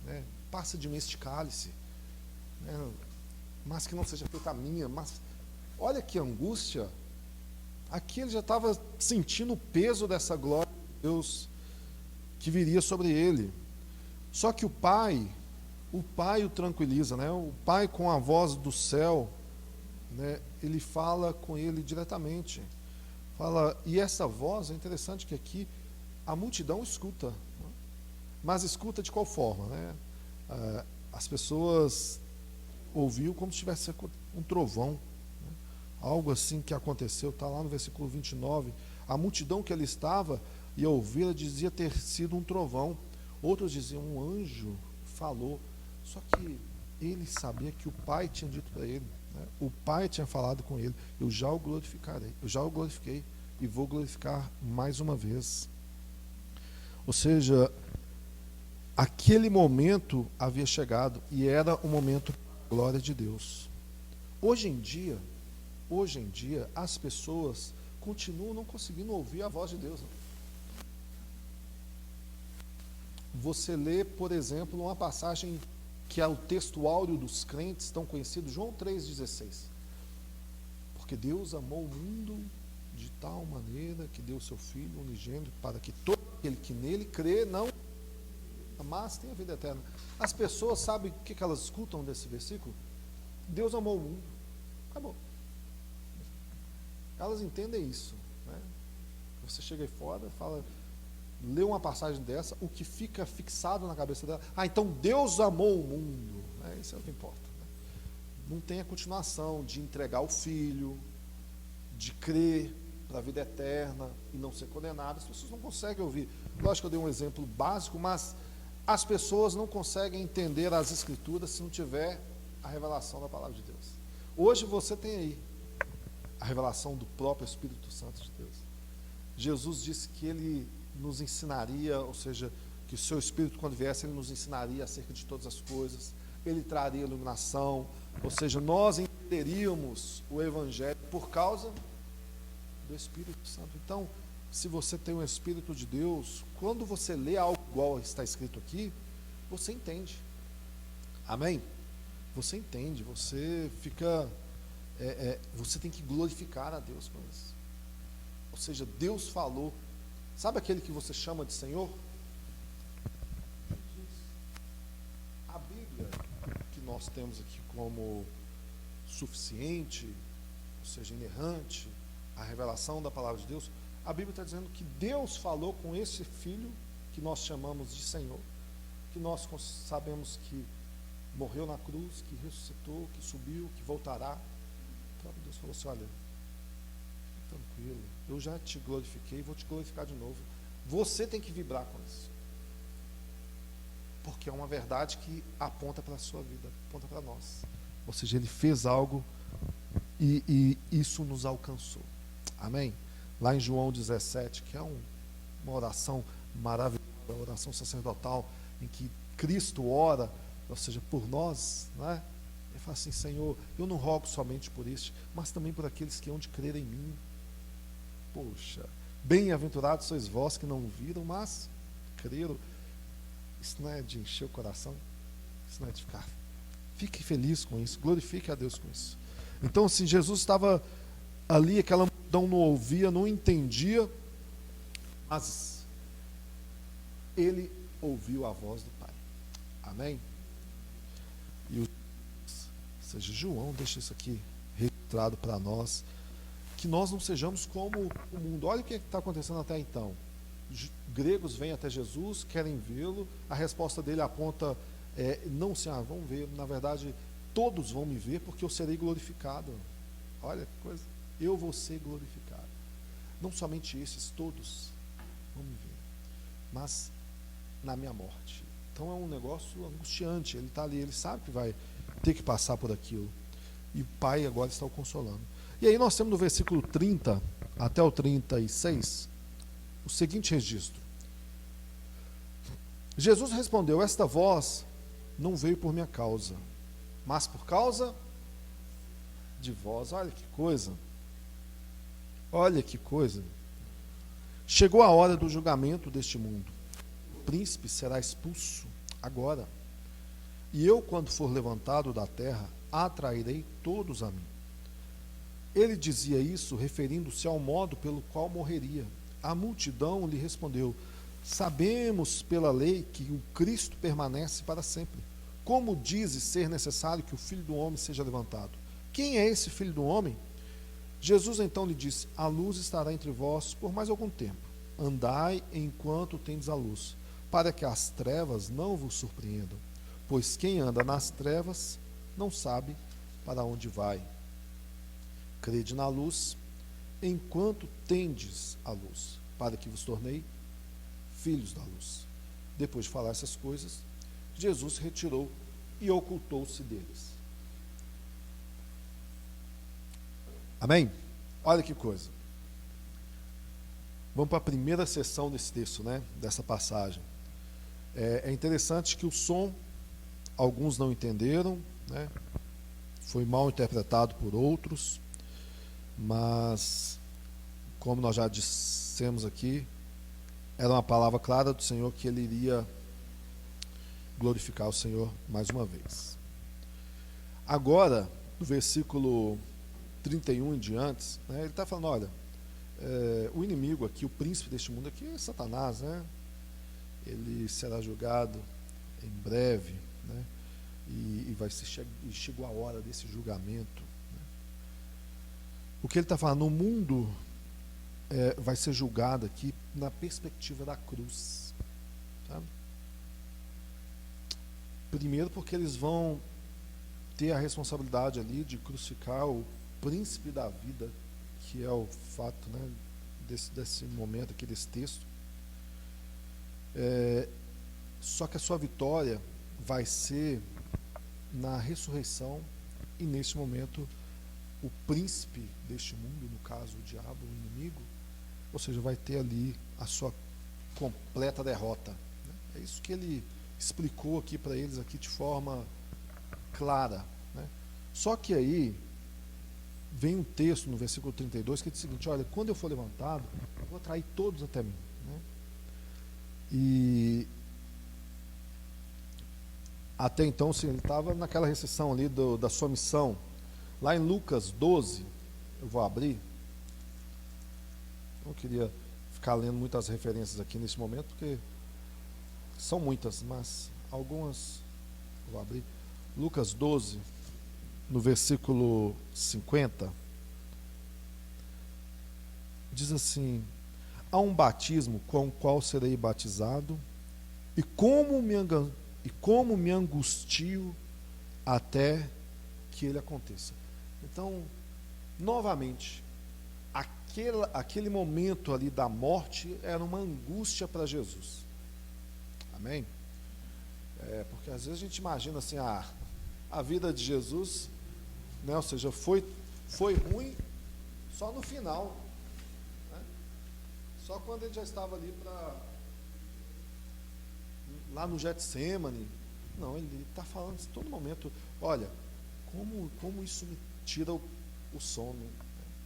né, passa de mim este cálice, né, mas que não seja feita a minha. Mas olha que angústia. Aqui ele já estava sentindo o peso dessa glória de Deus que viria sobre ele. Só que o pai o tranquiliza, né? O pai, com a voz do céu, né, ele fala com ele diretamente. Fala, e essa voz, é interessante que aqui a multidão escuta, né? Mas escuta de qual forma, né? As pessoas ouviu como se tivesse um trovão, né? Algo assim que aconteceu, está lá no versículo 29. A multidão que ele estava e ouvia dizia ter sido um trovão. Outros diziam: um anjo falou. Só que ele sabia que o pai tinha dito para ele, né? O pai tinha falado com ele: eu já o glorificarei, eu já o glorifiquei e vou glorificar mais uma vez. Ou seja, aquele momento havia chegado e era o momento da glória de Deus. Hoje em dia, as pessoas continuam não conseguindo ouvir a voz de Deus. Você lê, por exemplo, uma passagem que é o texto áureo dos crentes tão conhecido, João 3,16. Porque Deus amou o mundo de tal maneira que deu o seu Filho unigênito, para que todo aquele que nele crê não, mas tenha vida eterna. As pessoas sabem o que elas escutam desse versículo? Deus amou o mundo. Acabou. Elas entendem isso, né? Você chega aí fora e fala, lê uma passagem dessa, o que fica fixado na cabeça dela: então Deus amou o mundo, né? Isso é o que importa, né? Não tem a continuação de entregar o Filho, de crer para a vida eterna e não ser condenado. As pessoas não conseguem ouvir. Lógico que eu dei um exemplo básico, mas as pessoas não conseguem entender as Escrituras se não tiver a revelação da palavra de Deus. Hoje você tem aí a revelação do próprio Espírito Santo de Deus. Jesus disse que ele nos ensinaria, ou seja, que o seu Espírito, quando viesse, ele nos ensinaria acerca de todas as coisas, ele traria iluminação, ou seja, nós entenderíamos o Evangelho por causa do Espírito Santo. Então, se você tem o Espírito de Deus, quando você lê algo igual está escrito aqui, você entende. Amém? Você entende, você fica, você tem que glorificar a Deus com isso. Ou seja, Deus falou. Sabe aquele que você chama de Senhor? A Bíblia que nós temos aqui como suficiente, ou seja, inerrante, a revelação da palavra de Deus, a Bíblia está dizendo que Deus falou com esse filho, que nós chamamos de Senhor, que nós sabemos que morreu na cruz, que ressuscitou, que subiu, que voltará. O próprio Deus falou assim: olha, tranquilo, eu já te glorifiquei, vou te glorificar de novo. Você tem que vibrar com isso, porque é uma verdade que aponta para a sua vida, aponta para nós. Ou seja, ele fez algo e isso nos alcançou. Amém? Lá em João 17, que é uma oração maravilhosa, a oração sacerdotal, em que Cristo ora, ou seja, por nós, né? Ele fala assim: Senhor, eu não rogo somente por este, mas também por aqueles que hão de crer em mim. Poxa, bem-aventurados sois vós que não viram, mas creram. Isso não é de encher o coração, isso não é de ficar. Fique feliz com isso, glorifique a Deus com isso. Então, assim, Jesus estava ali, aquela multidão não ouvia, não entendia, mas ele ouviu a voz do Pai. Amém? E ou seja, João deixa isso aqui registrado para nós, que nós não sejamos como o mundo. Olha o que está acontecendo até então. Gregos vêm até Jesus, querem vê-lo, a resposta dele aponta, não assim, vão ver, na verdade, todos vão me ver porque eu serei glorificado. Olha que coisa, eu vou ser glorificado. Não somente esses, todos vão me ver, mas na minha morte. Então é um negócio angustiante, ele está ali, ele sabe que vai ter que passar por aquilo, e o Pai agora está o consolando. E aí nós temos no versículo 30 até o 36 o seguinte registro: Jesus respondeu: esta voz não veio por minha causa, mas por causa de vós. Olha que coisa, olha que coisa. Chegou a hora do julgamento deste mundo. O príncipe será expulso agora, e eu, quando for levantado da terra, atrairei todos a mim. Ele dizia isso referindo-se ao modo pelo qual morreria. A multidão lhe respondeu: sabemos pela lei que o Cristo permanece para sempre. Como dizes ser necessário que o Filho do Homem seja levantado? Quem é esse Filho do Homem? Jesus então lhe disse: a luz estará entre vós por mais algum tempo. Andai enquanto tendes a luz, para que as trevas não vos surpreendam. Pois quem anda nas trevas não sabe para onde vai. Crede na luz, enquanto tendes a luz, para que vos tornei filhos da luz. Depois de falar essas coisas, Jesus se retirou e ocultou-se deles. Amém? Olha que coisa. Vamos para a primeira sessão desse texto, né? Dessa passagem. É interessante que o som, alguns não entenderam, né? Foi mal interpretado por outros, mas, como nós já dissemos aqui, era uma palavra clara do Senhor que ele iria glorificar o Senhor mais uma vez. Agora, no versículo 31 em diante, né, ele está falando: olha, o inimigo aqui, o príncipe deste mundo aqui é Satanás, né? Ele será julgado em breve, né? E chegou a hora desse julgamento, né? O que ele está falando, o mundo vai ser julgado aqui na perspectiva da cruz, sabe? Primeiro porque eles vão ter a responsabilidade ali de crucificar o príncipe da vida, que é o fato, né, desse momento aqui, desse texto. Só que a sua vitória vai ser na ressurreição, e nesse momento o príncipe deste mundo, no caso o diabo, o inimigo, ou seja, vai ter ali a sua completa derrota, né? É isso que ele explicou aqui para eles aqui de forma clara, né? Só que aí vem um texto no versículo 32 que diz o seguinte: olha, quando eu for levantado, eu vou atrair todos até mim, né? E até então, sim, ele estava naquela recessão ali da sua missão. Lá em Lucas 12, eu vou abrir. Não queria ficar lendo muitas referências aqui nesse momento, porque são muitas, mas algumas eu vou abrir. Lucas 12, no versículo 50, diz assim: há um batismo com o qual serei batizado, e como me angustio até que ele aconteça. Então, novamente, aquele momento ali da morte era uma angústia para Jesus. Amém? Porque às vezes a gente imagina assim, a vida de Jesus, né, ou seja, foi ruim só no final, né? Só quando ele já estava ali lá no Getsêmani. Não, ele está falando em todo momento, olha, como isso me tira o sono,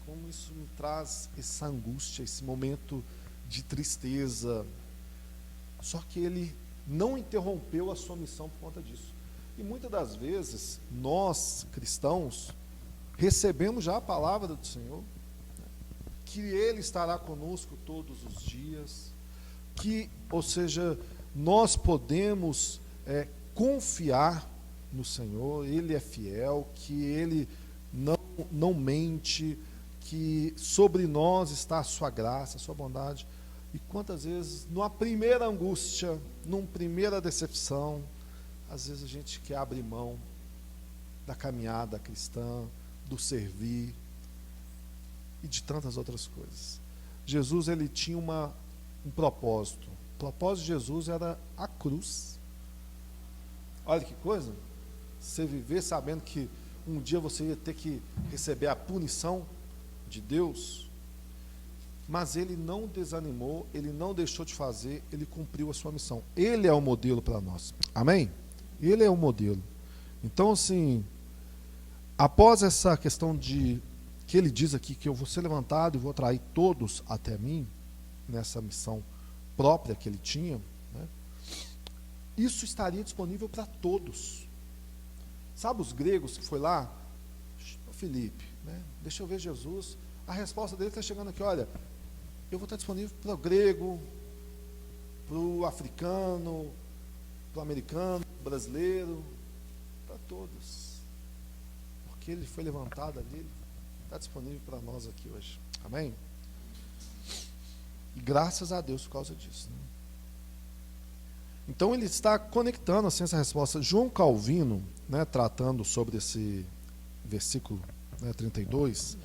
como isso me traz essa angústia, esse momento de tristeza. Só que ele não interrompeu a sua missão por conta disso. E muitas das vezes, nós, cristãos, recebemos já a palavra do Senhor, né, que Ele estará conosco todos os dias, ou seja, nós podemos confiar no Senhor, Ele é fiel, que Ele não mente, que sobre nós está a sua graça, a sua bondade. E quantas vezes, numa primeira angústia, numa primeira decepção, às vezes a gente quer abrir mão da caminhada cristã, do servir e de tantas outras coisas. Jesus, ele tinha um propósito. O propósito de Jesus era a cruz. Olha que coisa, você viver sabendo que um dia você ia ter que receber a punição de Deus, mas ele não desanimou, ele não deixou de fazer, ele cumpriu a sua missão. Ele é o modelo para nós. Amém? Ele é o modelo. Então, assim, após essa questão que ele diz aqui que eu vou ser levantado e vou atrair todos até mim, nessa missão própria que ele tinha, né, isso estaria disponível para todos. Sabe os gregos que foi lá? Filipe, né, deixa eu ver Jesus. A resposta dele está chegando aqui, olha, eu vou estar disponível para o grego, para o africano, para o americano, brasileiro, para todos. Porque ele foi levantado ali, está disponível para nós aqui hoje. Amém? E graças a Deus por causa disso. Né? Então ele está conectando assim, essa resposta. João Calvino, né, tratando sobre esse versículo, né, 32,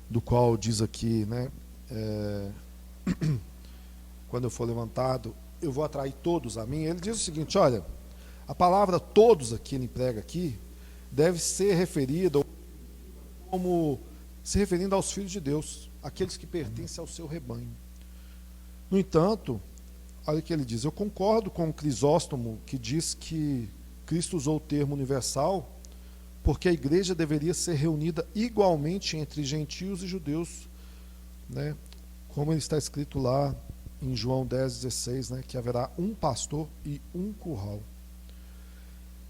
do qual diz aqui, né, quando eu for levantado, eu vou atrair todos a mim. Ele diz o seguinte, olha, a palavra todos aqui, ele emprega aqui, deve ser referida como se referindo aos filhos de Deus, aqueles que pertencem ao seu rebanho. No entanto, olha o que ele diz, eu concordo com o Crisóstomo, que diz que Cristo usou o termo universal, porque a igreja deveria ser reunida igualmente entre gentios e judeus, né? Como está escrito lá em João 10,16, né? Que haverá um pastor e um curral.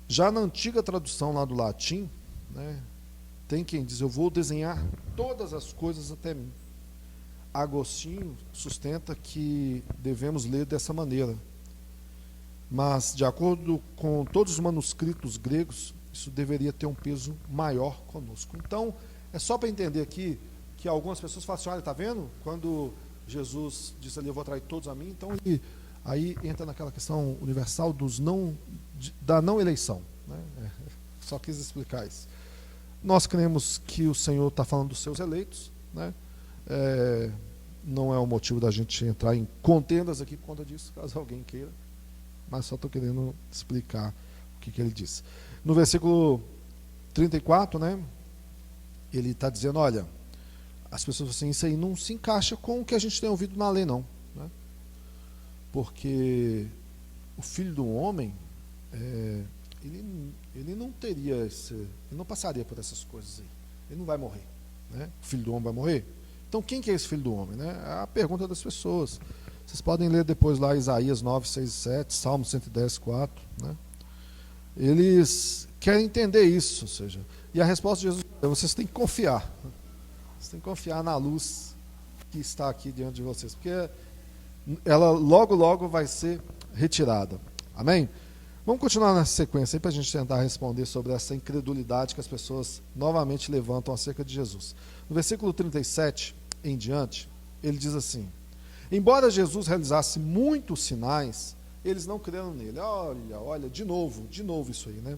Já na antiga tradução lá do latim, né, tem quem diz, eu vou desenhar todas as coisas até mim. Agostinho sustenta que devemos ler dessa maneira. Mas, de acordo com todos os manuscritos gregos, isso deveria ter um peso maior conosco. Então, é só para entender aqui que algumas pessoas falam assim, olha, está vendo? Quando Jesus disse ali, eu vou atrair todos a mim, então ele aí entra naquela questão universal da não eleição. Né? Só quis explicar isso. Nós cremos que o Senhor está falando dos seus eleitos, né? Não é o motivo da gente entrar em contendas aqui por conta disso, caso alguém queira, mas só estou querendo explicar o que ele disse. No versículo 34, né, ele está dizendo, olha, as pessoas assim, isso aí não se encaixa com o que a gente tem ouvido na lei, não. Né? Porque o filho do homem, ele não teria ele não passaria por essas coisas aí. Ele não vai morrer. Né? O filho do homem vai morrer? Então, quem que é esse filho do homem? Né? É a pergunta das pessoas. Vocês podem ler depois lá Isaías 9, 6 e 7, Salmo 110, 4. Né? Eles querem entender isso, ou seja, e a resposta de Jesus é, vocês têm que confiar. Vocês têm que confiar na luz que está aqui diante de vocês, porque ela logo, logo vai ser retirada. Amém? Vamos continuar nessa sequência aí para a gente tentar responder sobre essa incredulidade que as pessoas novamente levantam acerca de Jesus. No versículo 37 em diante, ele diz assim, Embora Jesus realizasse muitos sinais, eles não creram nele. Olha, de novo isso aí, né?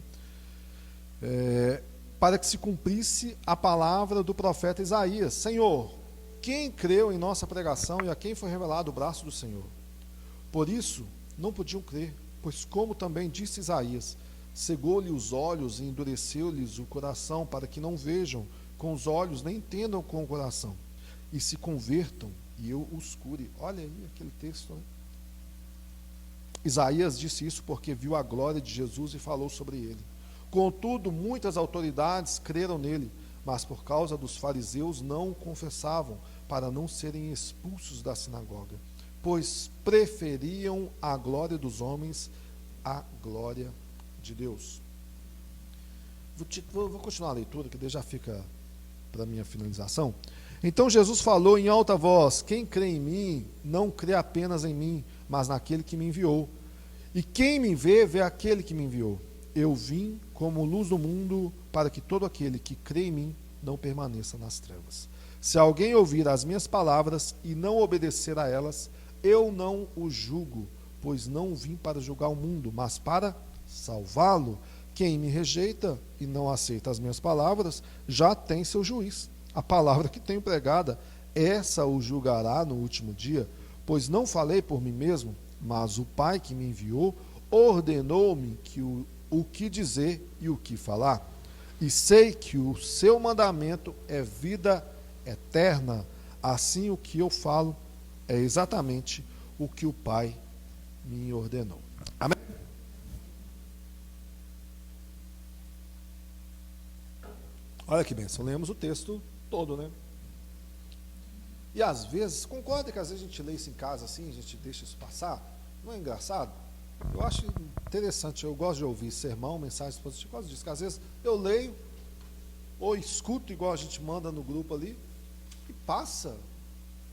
Para que se cumprisse a palavra do profeta Isaías: Senhor, quem creu em nossa pregação e a quem foi revelado o braço do Senhor? Por isso, não podiam crer, pois como também disse Isaías, cegou-lhe os olhos e endureceu-lhes o coração, para que não vejam com os olhos, nem entendam com o coração, e se convertam, e eu os cure. Olha aí aquele texto, né? Isaías disse isso porque viu a glória de Jesus e falou sobre ele. Contudo, muitas autoridades creram nele, mas por causa dos fariseus não o confessavam, para não serem expulsos da sinagoga, pois preferiam a glória dos homens à glória de Deus. Vou continuar a leitura, que daí já fica para a minha finalização. Então Jesus falou em alta voz: quem crê em mim, não crê apenas em mim, mas naquele que me enviou. E quem me vê, vê aquele que me enviou. Eu vim como luz do mundo, para que todo aquele que crê em mim não permaneça nas trevas. Se alguém ouvir as minhas palavras e não obedecer a elas, eu não o julgo, pois não vim para julgar o mundo, mas para salvá-lo. Quem me rejeita e não aceita as minhas palavras, já tem seu juiz. A palavra que tenho pregada, essa o julgará no último dia, pois não falei por mim mesmo, mas o Pai que me enviou ordenou-me o que dizer e o que falar. E sei que o seu mandamento é vida eterna. Assim, o que eu falo é exatamente o que o Pai me ordenou. Amém? Olha que bênção, lemos o texto todo, né? E às vezes, concorda que às vezes a gente lê isso em casa assim, a gente deixa isso passar? Não é engraçado? Eu acho interessante, eu gosto de ouvir sermão, mensagens positivas, por causa disso, que às vezes eu leio ou escuto igual a gente manda no grupo ali e passa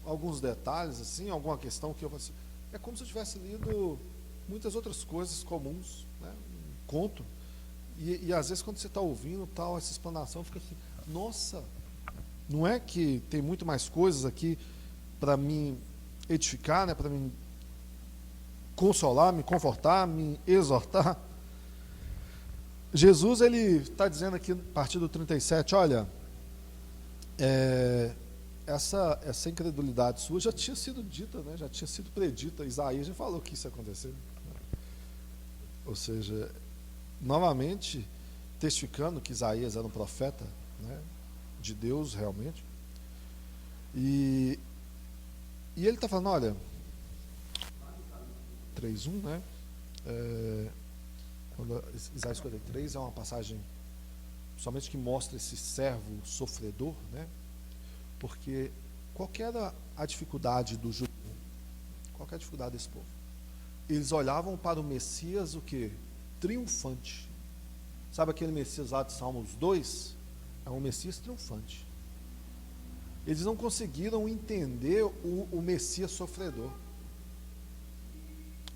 alguns detalhes assim, alguma questão que eu falo assim, é como se eu tivesse lido muitas outras coisas comuns, né? Um conto. E às vezes quando você está ouvindo tal, essa explanação fica assim, nossa, não é que tem muito mais coisas aqui para me edificar, né, para me consolar, me confortar, me exortar. Jesus, ele está dizendo aqui, a partir do 37, olha, essa incredulidade sua já tinha sido dita, né, já tinha sido predita, Isaías já falou que isso ia acontecer. Ou seja, novamente, testificando que Isaías era um profeta, né, de Deus realmente, e ele está falando, olha, 3:1, né, quando Isaías 53 é uma passagem somente que mostra esse servo sofredor, né, porque qual que era a dificuldade do judeu, qual que era a dificuldade desse povo? Eles olhavam para o Messias, o que? Triunfante. Sabe aquele Messias lá de Salmos 2? É um Messias triunfante. Eles não conseguiram entender o Messias sofredor.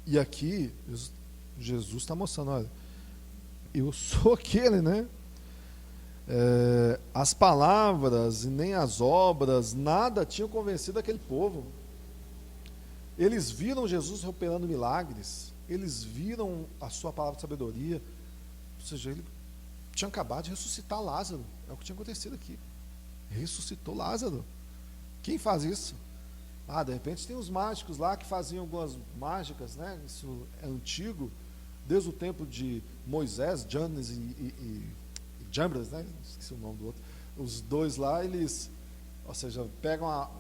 E aqui, Jesus está mostrando, olha, eu sou aquele, né? As palavras e nem as obras, nada tinham convencido aquele povo. Eles viram Jesus operando milagres, eles viram a sua palavra de sabedoria, ou seja, ele tinha acabado de ressuscitar Lázaro, é o que tinha acontecido aqui, ressuscitou Lázaro. Quem faz isso? De repente tem os mágicos lá que faziam algumas mágicas, né? Isso é antigo, desde o tempo de Moisés, Janes e Jambres, né? Esqueci o nome do outro. Os dois lá, eles, ou seja, pegam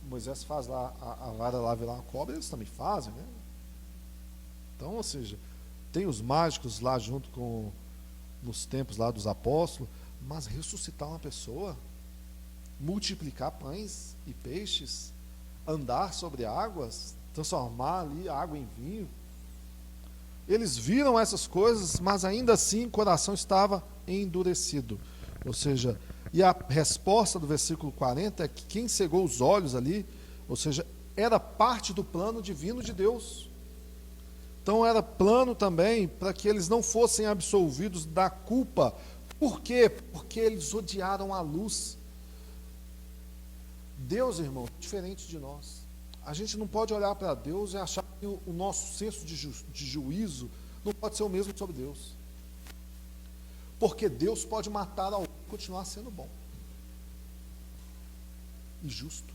Moisés faz lá a vara lá, virar uma cobra, eles também fazem, né? Então, ou seja, tem os mágicos lá junto com nos tempos lá dos apóstolos, mas ressuscitar uma pessoa, multiplicar pães e peixes, andar sobre águas, transformar ali água em vinho, eles viram essas coisas, mas ainda assim o coração estava endurecido. Ou seja, e a resposta do versículo 40 é que quem cegou os olhos ali, ou seja, era parte do plano divino de Deus. Então era plano também para que eles não fossem absolvidos da culpa. Por quê? Porque eles odiaram a luz. Deus, irmão, diferente de nós. A gente não pode olhar para Deus e achar que o nosso senso de juízo não pode ser o mesmo sobre Deus. Porque Deus pode matar alguém e continuar sendo bom e justo.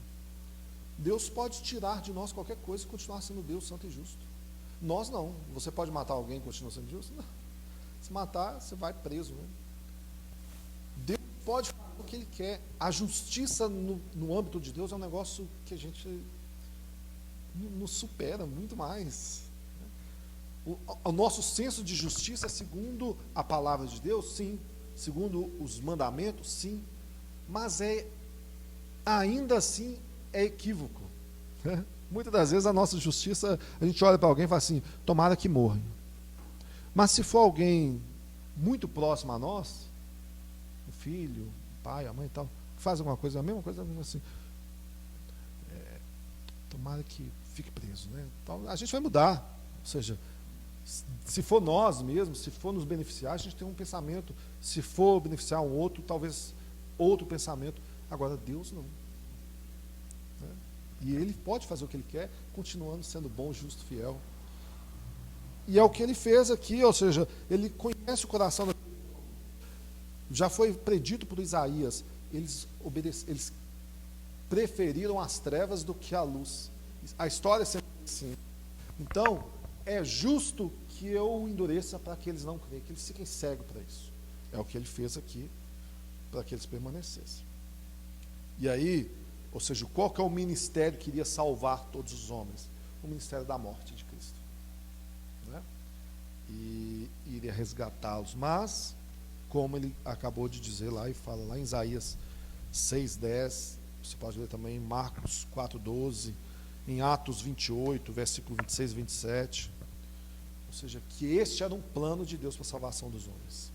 Deus pode tirar de nós qualquer coisa e continuar sendo Deus santo e justo. Nós não. Você pode matar alguém e continuar sendo justo? Não. Se matar, você vai preso, né? Deus pode fazer o que Ele quer. A justiça no âmbito de Deus é um negócio que a gente nos supera muito mais. O nosso senso de justiça é segundo a palavra de Deus, sim. Segundo os mandamentos, sim. Mas ainda assim é equívoco. Muitas das vezes a nossa justiça, a gente olha para alguém e fala assim, tomara que morra. Mas se for alguém muito próximo a nós, o filho, o pai, a mãe e tal, faz alguma coisa, a mesma coisa assim, tomara que fique preso, né? Então, a gente vai mudar. Ou seja, se for nós mesmos, se for nos beneficiar, a gente tem um pensamento. Se for beneficiar um outro, talvez outro pensamento. Agora, Deus não. Né? E Ele pode fazer o que Ele quer, continuando sendo bom, justo, fiel. E é o que Ele fez aqui, ou seja, Ele conhece o coração. Já foi predito por Isaías, eles preferiram as trevas do que a luz. A história é sempre assim. Então, é justo que eu endureça para que eles não creiam, que eles fiquem cegos para isso. É o que Ele fez aqui, para que eles permanecessem. E aí, ou seja, qual que é o ministério que iria salvar todos os homens? O ministério da morte de Cristo. Né? E iria resgatá-los. Mas, como ele acabou de dizer lá, e fala lá em Isaías 6:10, você pode ler também em Marcos 4:12, em Atos 28, versículo 26 e 27. Ou seja, que este era um plano de Deus para a salvação dos homens.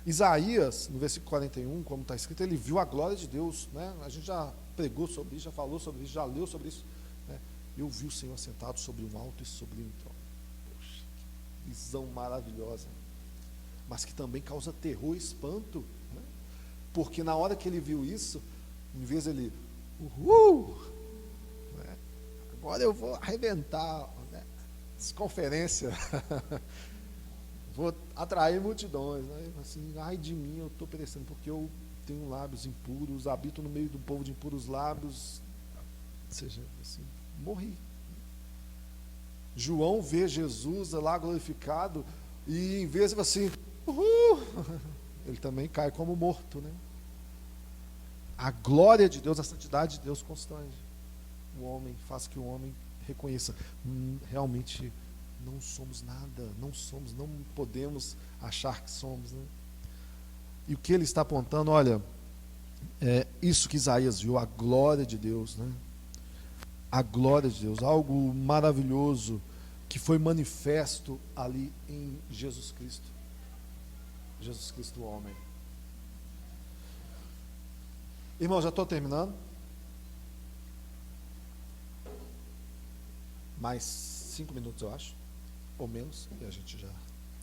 Isaías, no versículo 41, como está escrito, ele viu a glória de Deus, né? A gente já pregou sobre isso, já falou sobre isso, já leu sobre isso, né? Eu vi o Senhor sentado sobre um alto e sublime trono. Poxa, que visão maravilhosa, mas que também causa terror e espanto, né? Porque na hora que ele viu isso, em vez de ele, né? Agora eu vou arrebentar, né? Desconferência, vou atrair multidões, né? Assim, ai de mim, eu estou perecendo, porque eu tenho lábios impuros, habito no meio do povo de impuros lábios, ou seja, assim, morri. João vê Jesus lá glorificado, e em vez de assim, ele também cai como morto, né? A glória de Deus, a santidade de Deus constrange o homem, faz que o homem reconheça, realmente não somos nada, não podemos achar que somos, né? E o que ele está apontando, olha, é isso que Isaías viu, a glória de Deus, né? A glória de Deus, algo maravilhoso que foi manifesto ali em Jesus Cristo. Jesus Cristo, o homem. Irmão, já estou terminando. Mais 5 minutos, eu acho, ou menos, e a gente já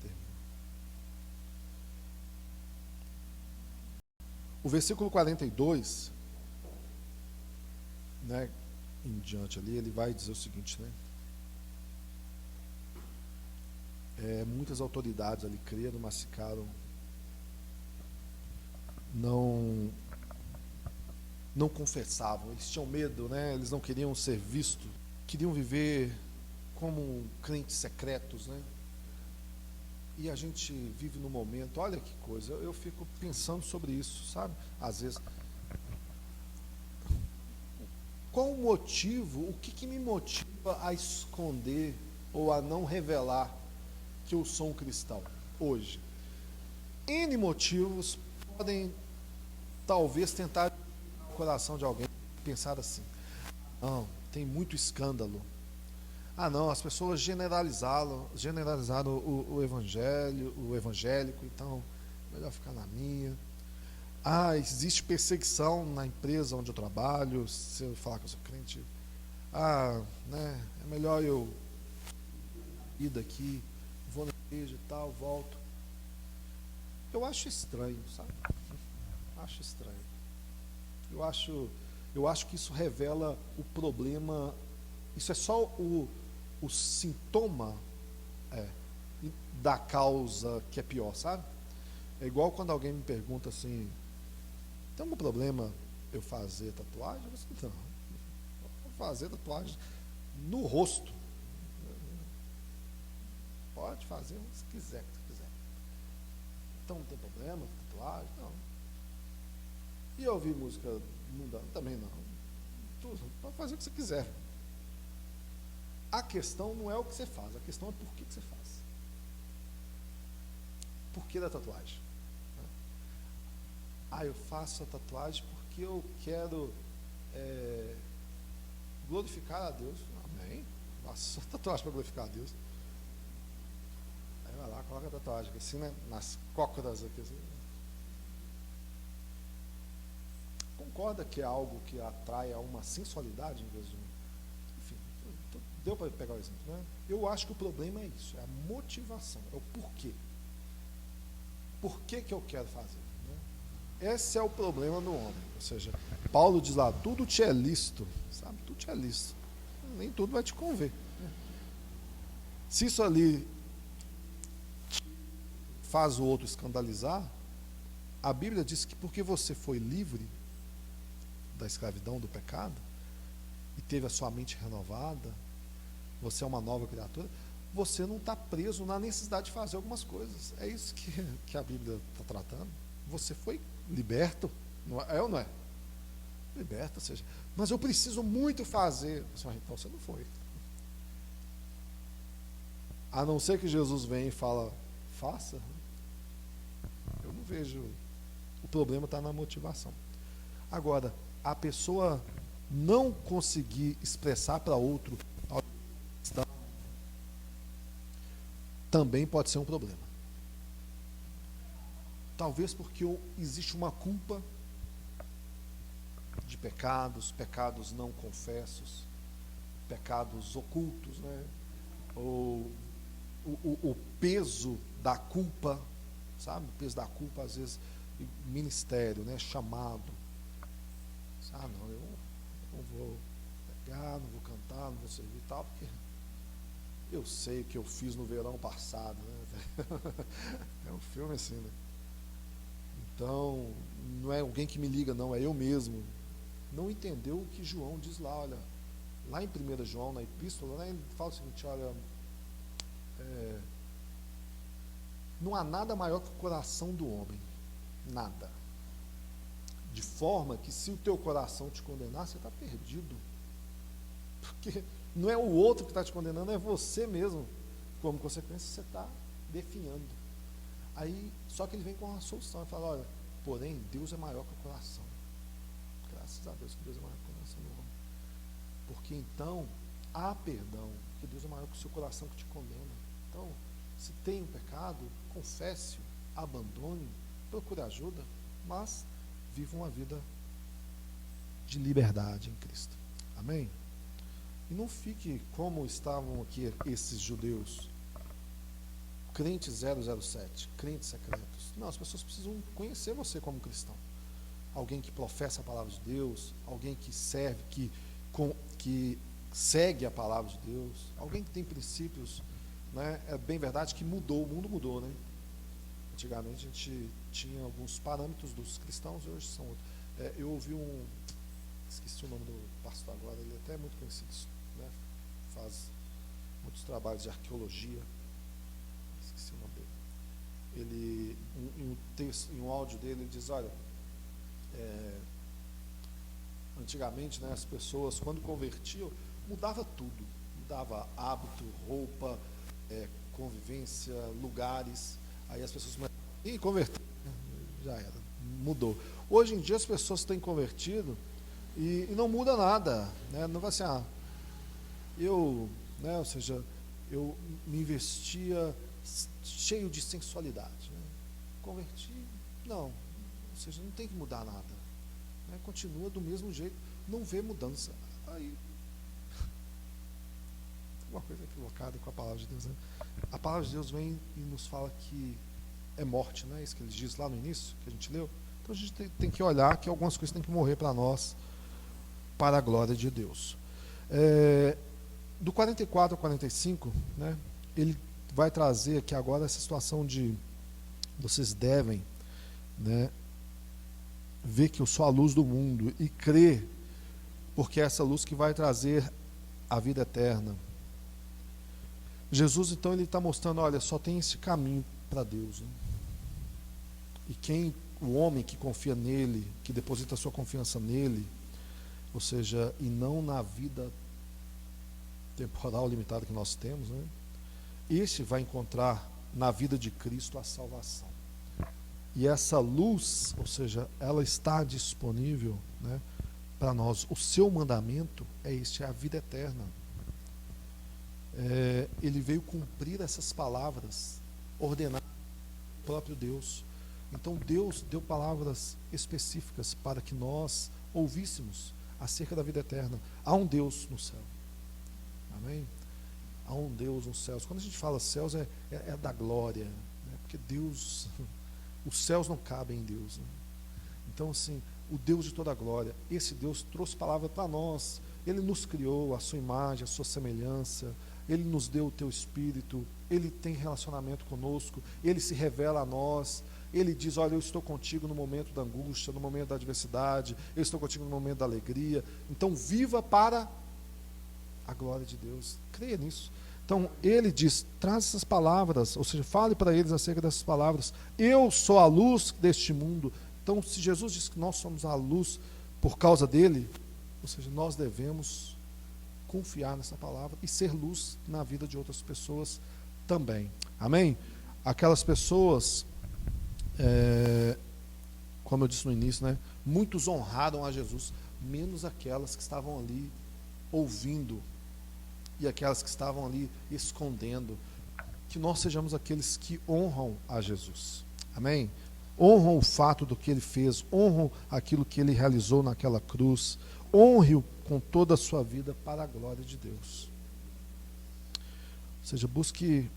termina. O versículo 42, né, em diante ali, ele vai dizer o seguinte, né? Muitas autoridades ali creram, mas ficaram, não confessavam, eles tinham medo, né? Eles não queriam ser vistos, queriam viver como crentes secretos, né? E a gente vive no momento, olha que coisa, eu fico pensando sobre isso, sabe? Às vezes, qual o motivo, o que me motiva a esconder ou a não revelar que eu sou um cristão hoje? N motivos podem talvez tentar no coração de alguém pensar assim, não, tem muito escândalo, não, as pessoas generalizaram o evangélico, então melhor ficar na minha. Existe perseguição na empresa onde eu trabalho, se eu falar que eu sou crente, né, é melhor eu ir daqui, vou na igreja e tal, volto. Eu acho estranho, sabe? Acho estranho. Eu acho que isso revela o problema Isso é só o sintoma da causa que é pior, sabe? É igual quando alguém me pergunta assim, tem algum problema eu fazer tatuagem? Eu disse, não, vou fazer tatuagem no rosto. Pode fazer se quiser, Então não tem problema, tatuagem? Não. E ouvir música mundana? Também não. Tudo, pode fazer o que você quiser. A questão não é o que você faz, a questão é por que você faz. Por que da tatuagem? Eu faço a tatuagem porque eu quero glorificar a Deus. Amém. Faço a tatuagem para glorificar a Deus. Aí vai lá, coloca a tatuagem aqui, assim, né? Nas cócoras aqui. Assim. Concorda que é algo que atrai a uma sensualidade em vez de enfim, deu para pegar o exemplo, né? Eu acho que o problema é isso, é a motivação, é o porquê. Por que eu quero fazer? Né? Esse é o problema no homem. Ou seja, Paulo diz lá, tudo te é lícito, sabe? Tudo te é lícito. Nem tudo vai te conver. Se isso ali faz o outro escandalizar, a Bíblia diz que porque você foi livre da escravidão, do pecado, e teve a sua mente renovada, você é uma nova criatura, você não está preso na necessidade de fazer algumas coisas. É isso que a Bíblia está tratando. Você foi liberto, não é ou não é? Liberto, ou seja, mas eu preciso muito fazer. Então você não foi. A não ser que Jesus venha e fala, faça. Eu não vejo. O problema está na motivação. Agora, a pessoa não conseguir expressar para outro também pode ser um problema. Talvez porque existe uma culpa de pecados não confessos, pecados ocultos, né? Ou o peso da culpa, sabe? O peso da culpa, às vezes, ministério, né? Chamado. Não, eu não vou pregar, não vou cantar, não vou servir e tal, porque eu sei o que eu fiz no verão passado, né? É um filme assim, né? Então, não é alguém que me liga, não, é eu mesmo. Não entendeu o que João diz lá, olha, lá em 1 João, na epístola, né, ele fala o seguinte, olha, não há nada maior que o coração do homem, nada. De forma que se o teu coração te condenar, você está perdido. Porque não é o outro que está te condenando, é você mesmo. Como consequência, você está definhando. Aí, só que ele vem com uma solução. Ele fala, olha, porém, Deus é maior que o coração. Graças a Deus que Deus é maior que o coração do homem. Porque então, há perdão. Porque Deus é maior que o seu coração que te condena. Então, se tem um pecado, confesse-o, abandone, procure ajuda, mas viva uma vida de liberdade em Cristo. Amém? E não fique como estavam aqui esses judeus, crentes 007, crentes secretos. Não, as pessoas precisam conhecer você como cristão. Alguém que professa a palavra de Deus, alguém que serve, que segue a palavra de Deus, alguém que tem princípios, né? É bem verdade que mudou, o mundo mudou, né? Antigamente a gente tinha alguns parâmetros dos cristãos e hoje são outros. Eu ouvi esqueci o nome do pastor agora, ele até é muito conhecido, né? Faz muitos trabalhos de arqueologia, esqueci o nome dele. Ele, em um áudio dele, ele diz, olha, antigamente, né, as pessoas quando convertiam, mudava tudo, mudava hábito, roupa, convivência, lugares. Aí as pessoas converteram, já era, mudou. Hoje em dia as pessoas têm convertido e não muda nada, né? Não vai assim, né, ou seja, eu me investia cheio de sensualidade, né? Converti, não, ou seja, não tem que mudar nada, né? Continua do mesmo jeito, não vê mudança. Aí uma coisa equivocada com a palavra de Deus, né? A palavra de Deus vem e nos fala que é morte, não é isso que ele diz lá no início, que a gente leu? Então a gente tem que olhar que algumas coisas têm que morrer para nós, para a glória de Deus. do 44 ao 45, né, ele vai trazer aqui agora essa situação de vocês devem, né, ver que eu sou a luz do mundo e crer, porque é essa luz que vai trazer a vida eterna. Jesus, então, ele está mostrando, olha, só tem esse caminho para Deus, né? E o homem que confia nele, que deposita a sua confiança nele, ou seja, e não na vida temporal limitada que nós temos, né? Este vai encontrar na vida de Cristo a salvação. E essa luz, ou seja, ela está disponível, né, para nós. O seu mandamento é este, é a vida eterna. Ele veio cumprir essas palavras ordenadas pelo próprio Deus. Então Deus deu palavras específicas para que nós ouvíssemos acerca da vida eterna. Há um Deus no céu. Amém? Há um Deus nos céus. Quando a gente fala céus, é da glória, né? Porque Deus, os céus não cabem em Deus, né? Então, assim, o Deus de toda a glória, esse Deus trouxe palavra para nós. Ele nos criou a sua imagem, a sua semelhança. Ele nos deu o teu Espírito. Ele tem relacionamento conosco. Ele se revela a nós. Ele diz, olha, eu estou contigo no momento da angústia, no momento da adversidade, eu estou contigo no momento da alegria. Então viva para a glória de Deus. Creia nisso. Então ele diz, traz essas palavras, ou seja, fale para eles acerca dessas palavras. Eu sou a luz deste mundo. Então, se Jesus diz que nós somos a luz por causa dele, ou seja, nós devemos confiar nessa palavra e ser luz na vida de outras pessoas também. Amém? Aquelas pessoas, como eu disse no início, né, muitos honraram a Jesus, menos aquelas que estavam ali ouvindo e aquelas que estavam ali escondendo. Que nós sejamos aqueles que honram a Jesus. Amém? Honram o fato do que ele fez, honram aquilo que ele realizou naquela cruz, honre-o com toda a sua vida para a glória de Deus. Ou seja, busque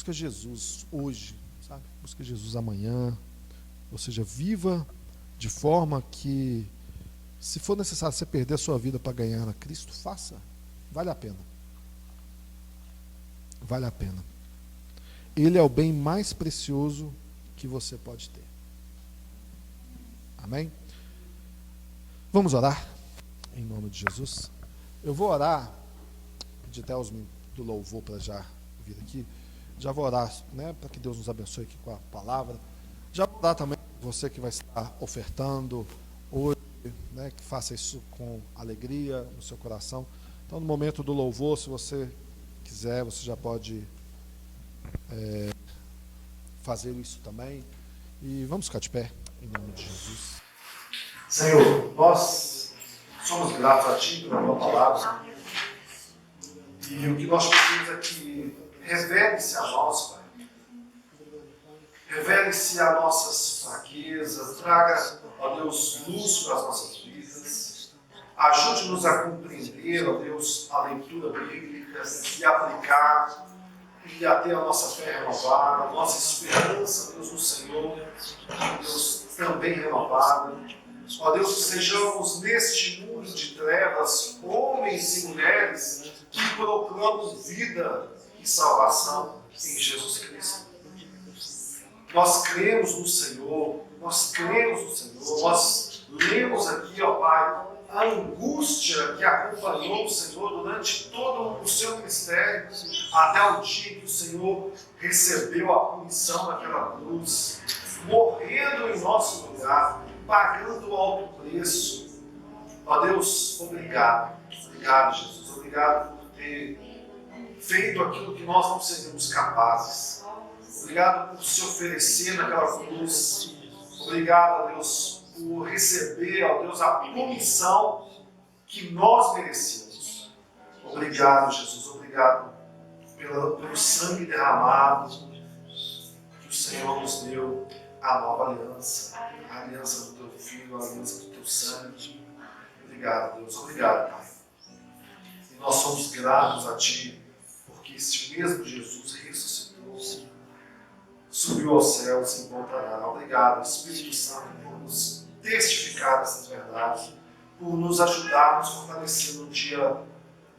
Jesus hoje, sabe? Busque Jesus amanhã, ou seja, viva de forma que, se for necessário você perder a sua vida para ganhar a Cristo, faça, vale a pena. Vale a pena. Ele é o bem mais precioso que você pode ter. Amém? Vamos orar em nome de Jesus. Eu vou orar, pedir até os do louvor para já vir aqui. Já vou orar, né, para que Deus nos abençoe aqui com a palavra. Já vou orar também você que vai estar ofertando hoje, né, que faça isso com alegria no seu coração. Então, no momento do louvor, se você quiser, você já pode fazer isso também. E vamos ficar de pé, em nome de Jesus. Senhor, nós somos gratos a Ti pela Tua palavra. E o que nós pedimos é que revele-se a nós, Pai. Revele-se a nossas fraquezas, traga, ó Deus, luz para as nossas vidas. Ajude-nos a compreender, ó Deus, a leitura bíblica e aplicar, e a ter a nossa fé renovada, a nossa esperança, Deus, no Senhor, Deus, também renovada. Ó Deus, que sejamos neste mundo de trevas, homens e mulheres que proclamam vida e salvação em Jesus Cristo. Nós cremos no Senhor, nós lemos aqui, ó Pai, a angústia que acompanhou o Senhor durante todo o seu ministério, até o dia que o Senhor recebeu a punição daquela cruz, morrendo em nosso lugar, pagando o alto preço. Ó Deus, obrigado. Obrigado, Jesus. Obrigado por ter feito aquilo que nós não seríamos capazes. Obrigado por se oferecer naquela cruz. Obrigado, ó Deus, por receber, ó Deus, a punição que nós merecemos. Obrigado, Jesus. Obrigado pelo sangue derramado que o Senhor nos deu, a nova aliança, a aliança do Teu Filho, a aliança do Teu sangue. Obrigado, Deus. Obrigado, Pai. E nós somos gratos a Ti, porque este mesmo Jesus ressuscitou, subiu aos céus e se encontrará. Obrigado, Espírito Santo, por nos testificar dessas verdades, por nos ajudar, nos fortalecer no dia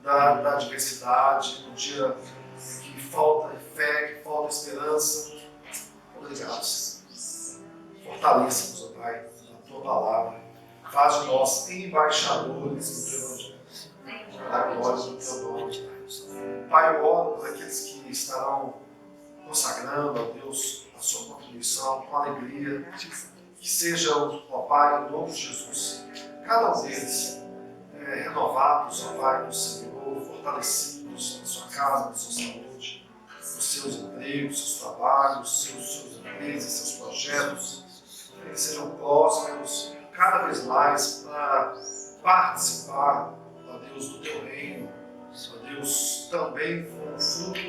da adversidade, no dia que falta fé, que falta esperança. Obrigado, Senhor. Fortaleça-nos, ó Pai, na Tua palavra. Faz de nós embaixadores do Teu Evangelho, da glória do Teu nome. Pai, eu oro por aqueles que estarão consagrando a Deus a sua contribuição com alegria, que sejam, ó Pai, em nome de Jesus, cada um deles renovados, ó Pai, no Senhor, fortalecidos na sua casa, na sua saúde, nos seus empregos, seus trabalhos, suas empresas, seus projetos, que sejam prósperos cada vez mais para participar, ó Deus, do Teu reino, ó Deus, também com o fruto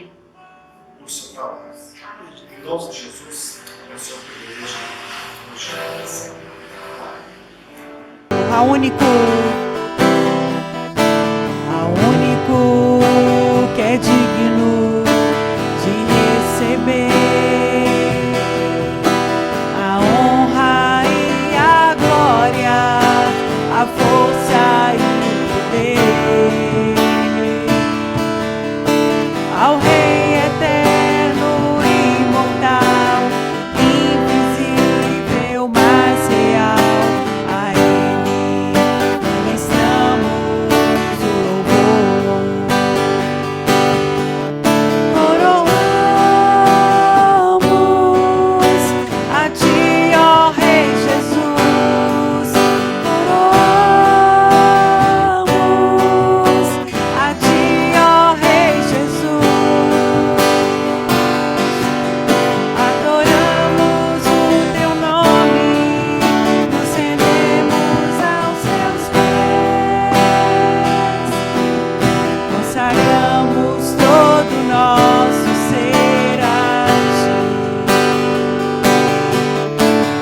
do seu trabalho. Em nome de Jesus, é o seu privilégio, hoje e sempre. A único que é digno de receber a honra e a glória, a força e o poder ao Rei eterno, imortal, invisível, mas real. A Ele ministramos o louvor. Coroamos a Ti, ó Rei Jesus. Coroamos a Ti, ó Rei Jesus. Adoramos o Teu nome, nos rendemos aos Teus pés, consagramos todo o nosso ser a Ti.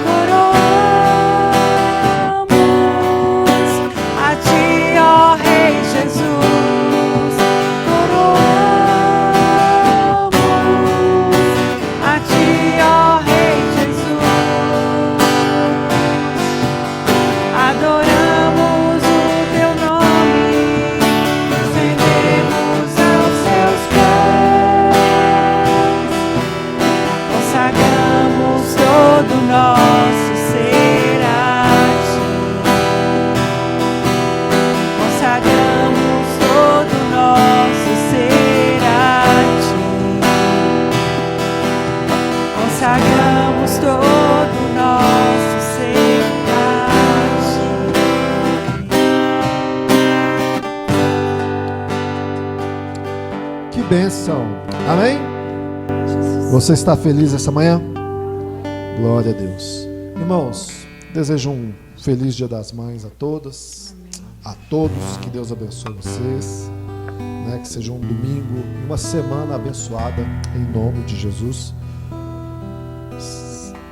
Coroamos a Ti, ó Rei Jesus. Coroamos a Ti, ó Rei Jesus. Adoramos o Teu nome, nos rendemos aos Teus pés, consagramos todo o nosso ser a Ti. Consagramos todo o nosso ser a Ti. Consagramos todo o nosso ser a Ti. Que bênção. Amém? Você está feliz essa manhã? Glória a Deus. Irmãos, desejo um feliz Dia das Mães a todas, a todos. Que Deus abençoe vocês, né? Que seja um domingo, uma semana abençoada em nome de Jesus.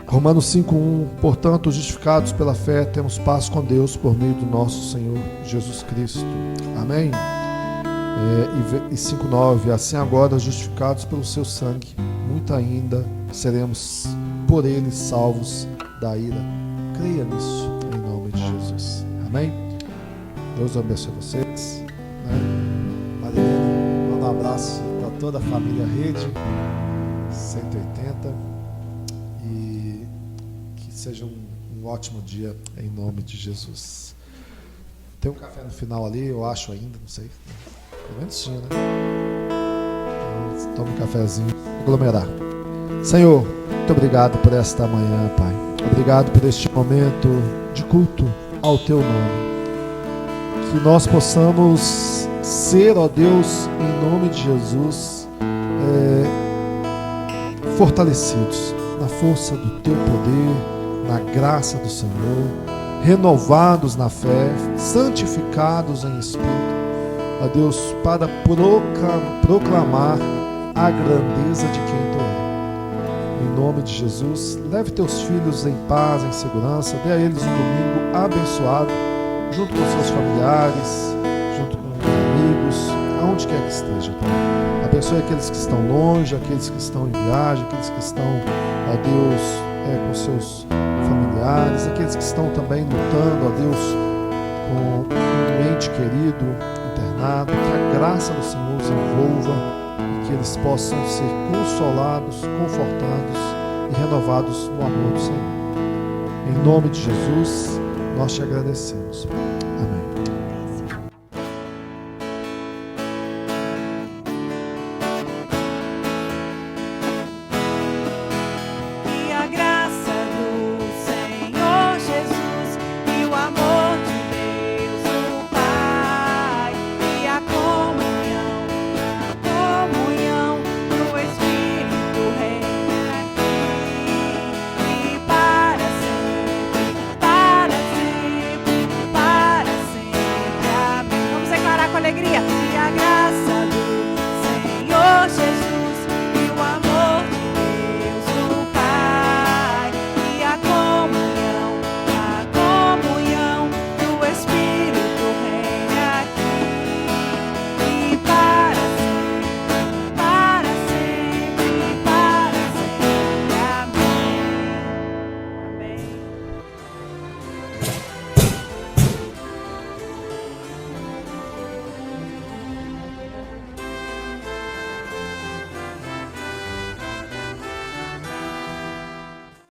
Romanos 5:1. Portanto, justificados pela fé, temos paz com Deus por meio do nosso Senhor Jesus Cristo. Amém? E 5:9. Assim agora, justificados pelo seu sangue, muito ainda seremos por ele salvos da ira. Creia nisso em nome de Jesus. Amém? Deus abençoe vocês, né? Marilene, manda um abraço para toda a família Rede 180 e que seja um ótimo dia em nome de Jesus. Tem um café no final ali, eu acho ainda, não sei. Pelo menos tinha, né? Então, toma um cafezinho, aglomerar. Senhor, muito obrigado por esta manhã, Pai. Obrigado por este momento de culto ao Teu nome. Que nós possamos ser, ó Deus, em nome de Jesus, fortalecidos na força do Teu poder, na graça do Senhor, renovados na fé, santificados em espírito, ó Deus, para proclamar a grandeza de quem Tu és. Em nome de Jesus, leve Teus filhos em paz, em segurança, dê a eles um domingo abençoado, junto com seus familiares, junto com amigos, aonde quer que esteja, Pai. Abençoe aqueles que estão longe, aqueles que estão em viagem, aqueles que estão, ó Deus, com seus familiares, aqueles que estão também lutando, ó Deus, com um ente querido, internado, que a graça do Senhor os envolva e que eles possam ser consolados, confortados e renovados no amor do Senhor. Em nome de Jesus, nós te agradecemos, Pai.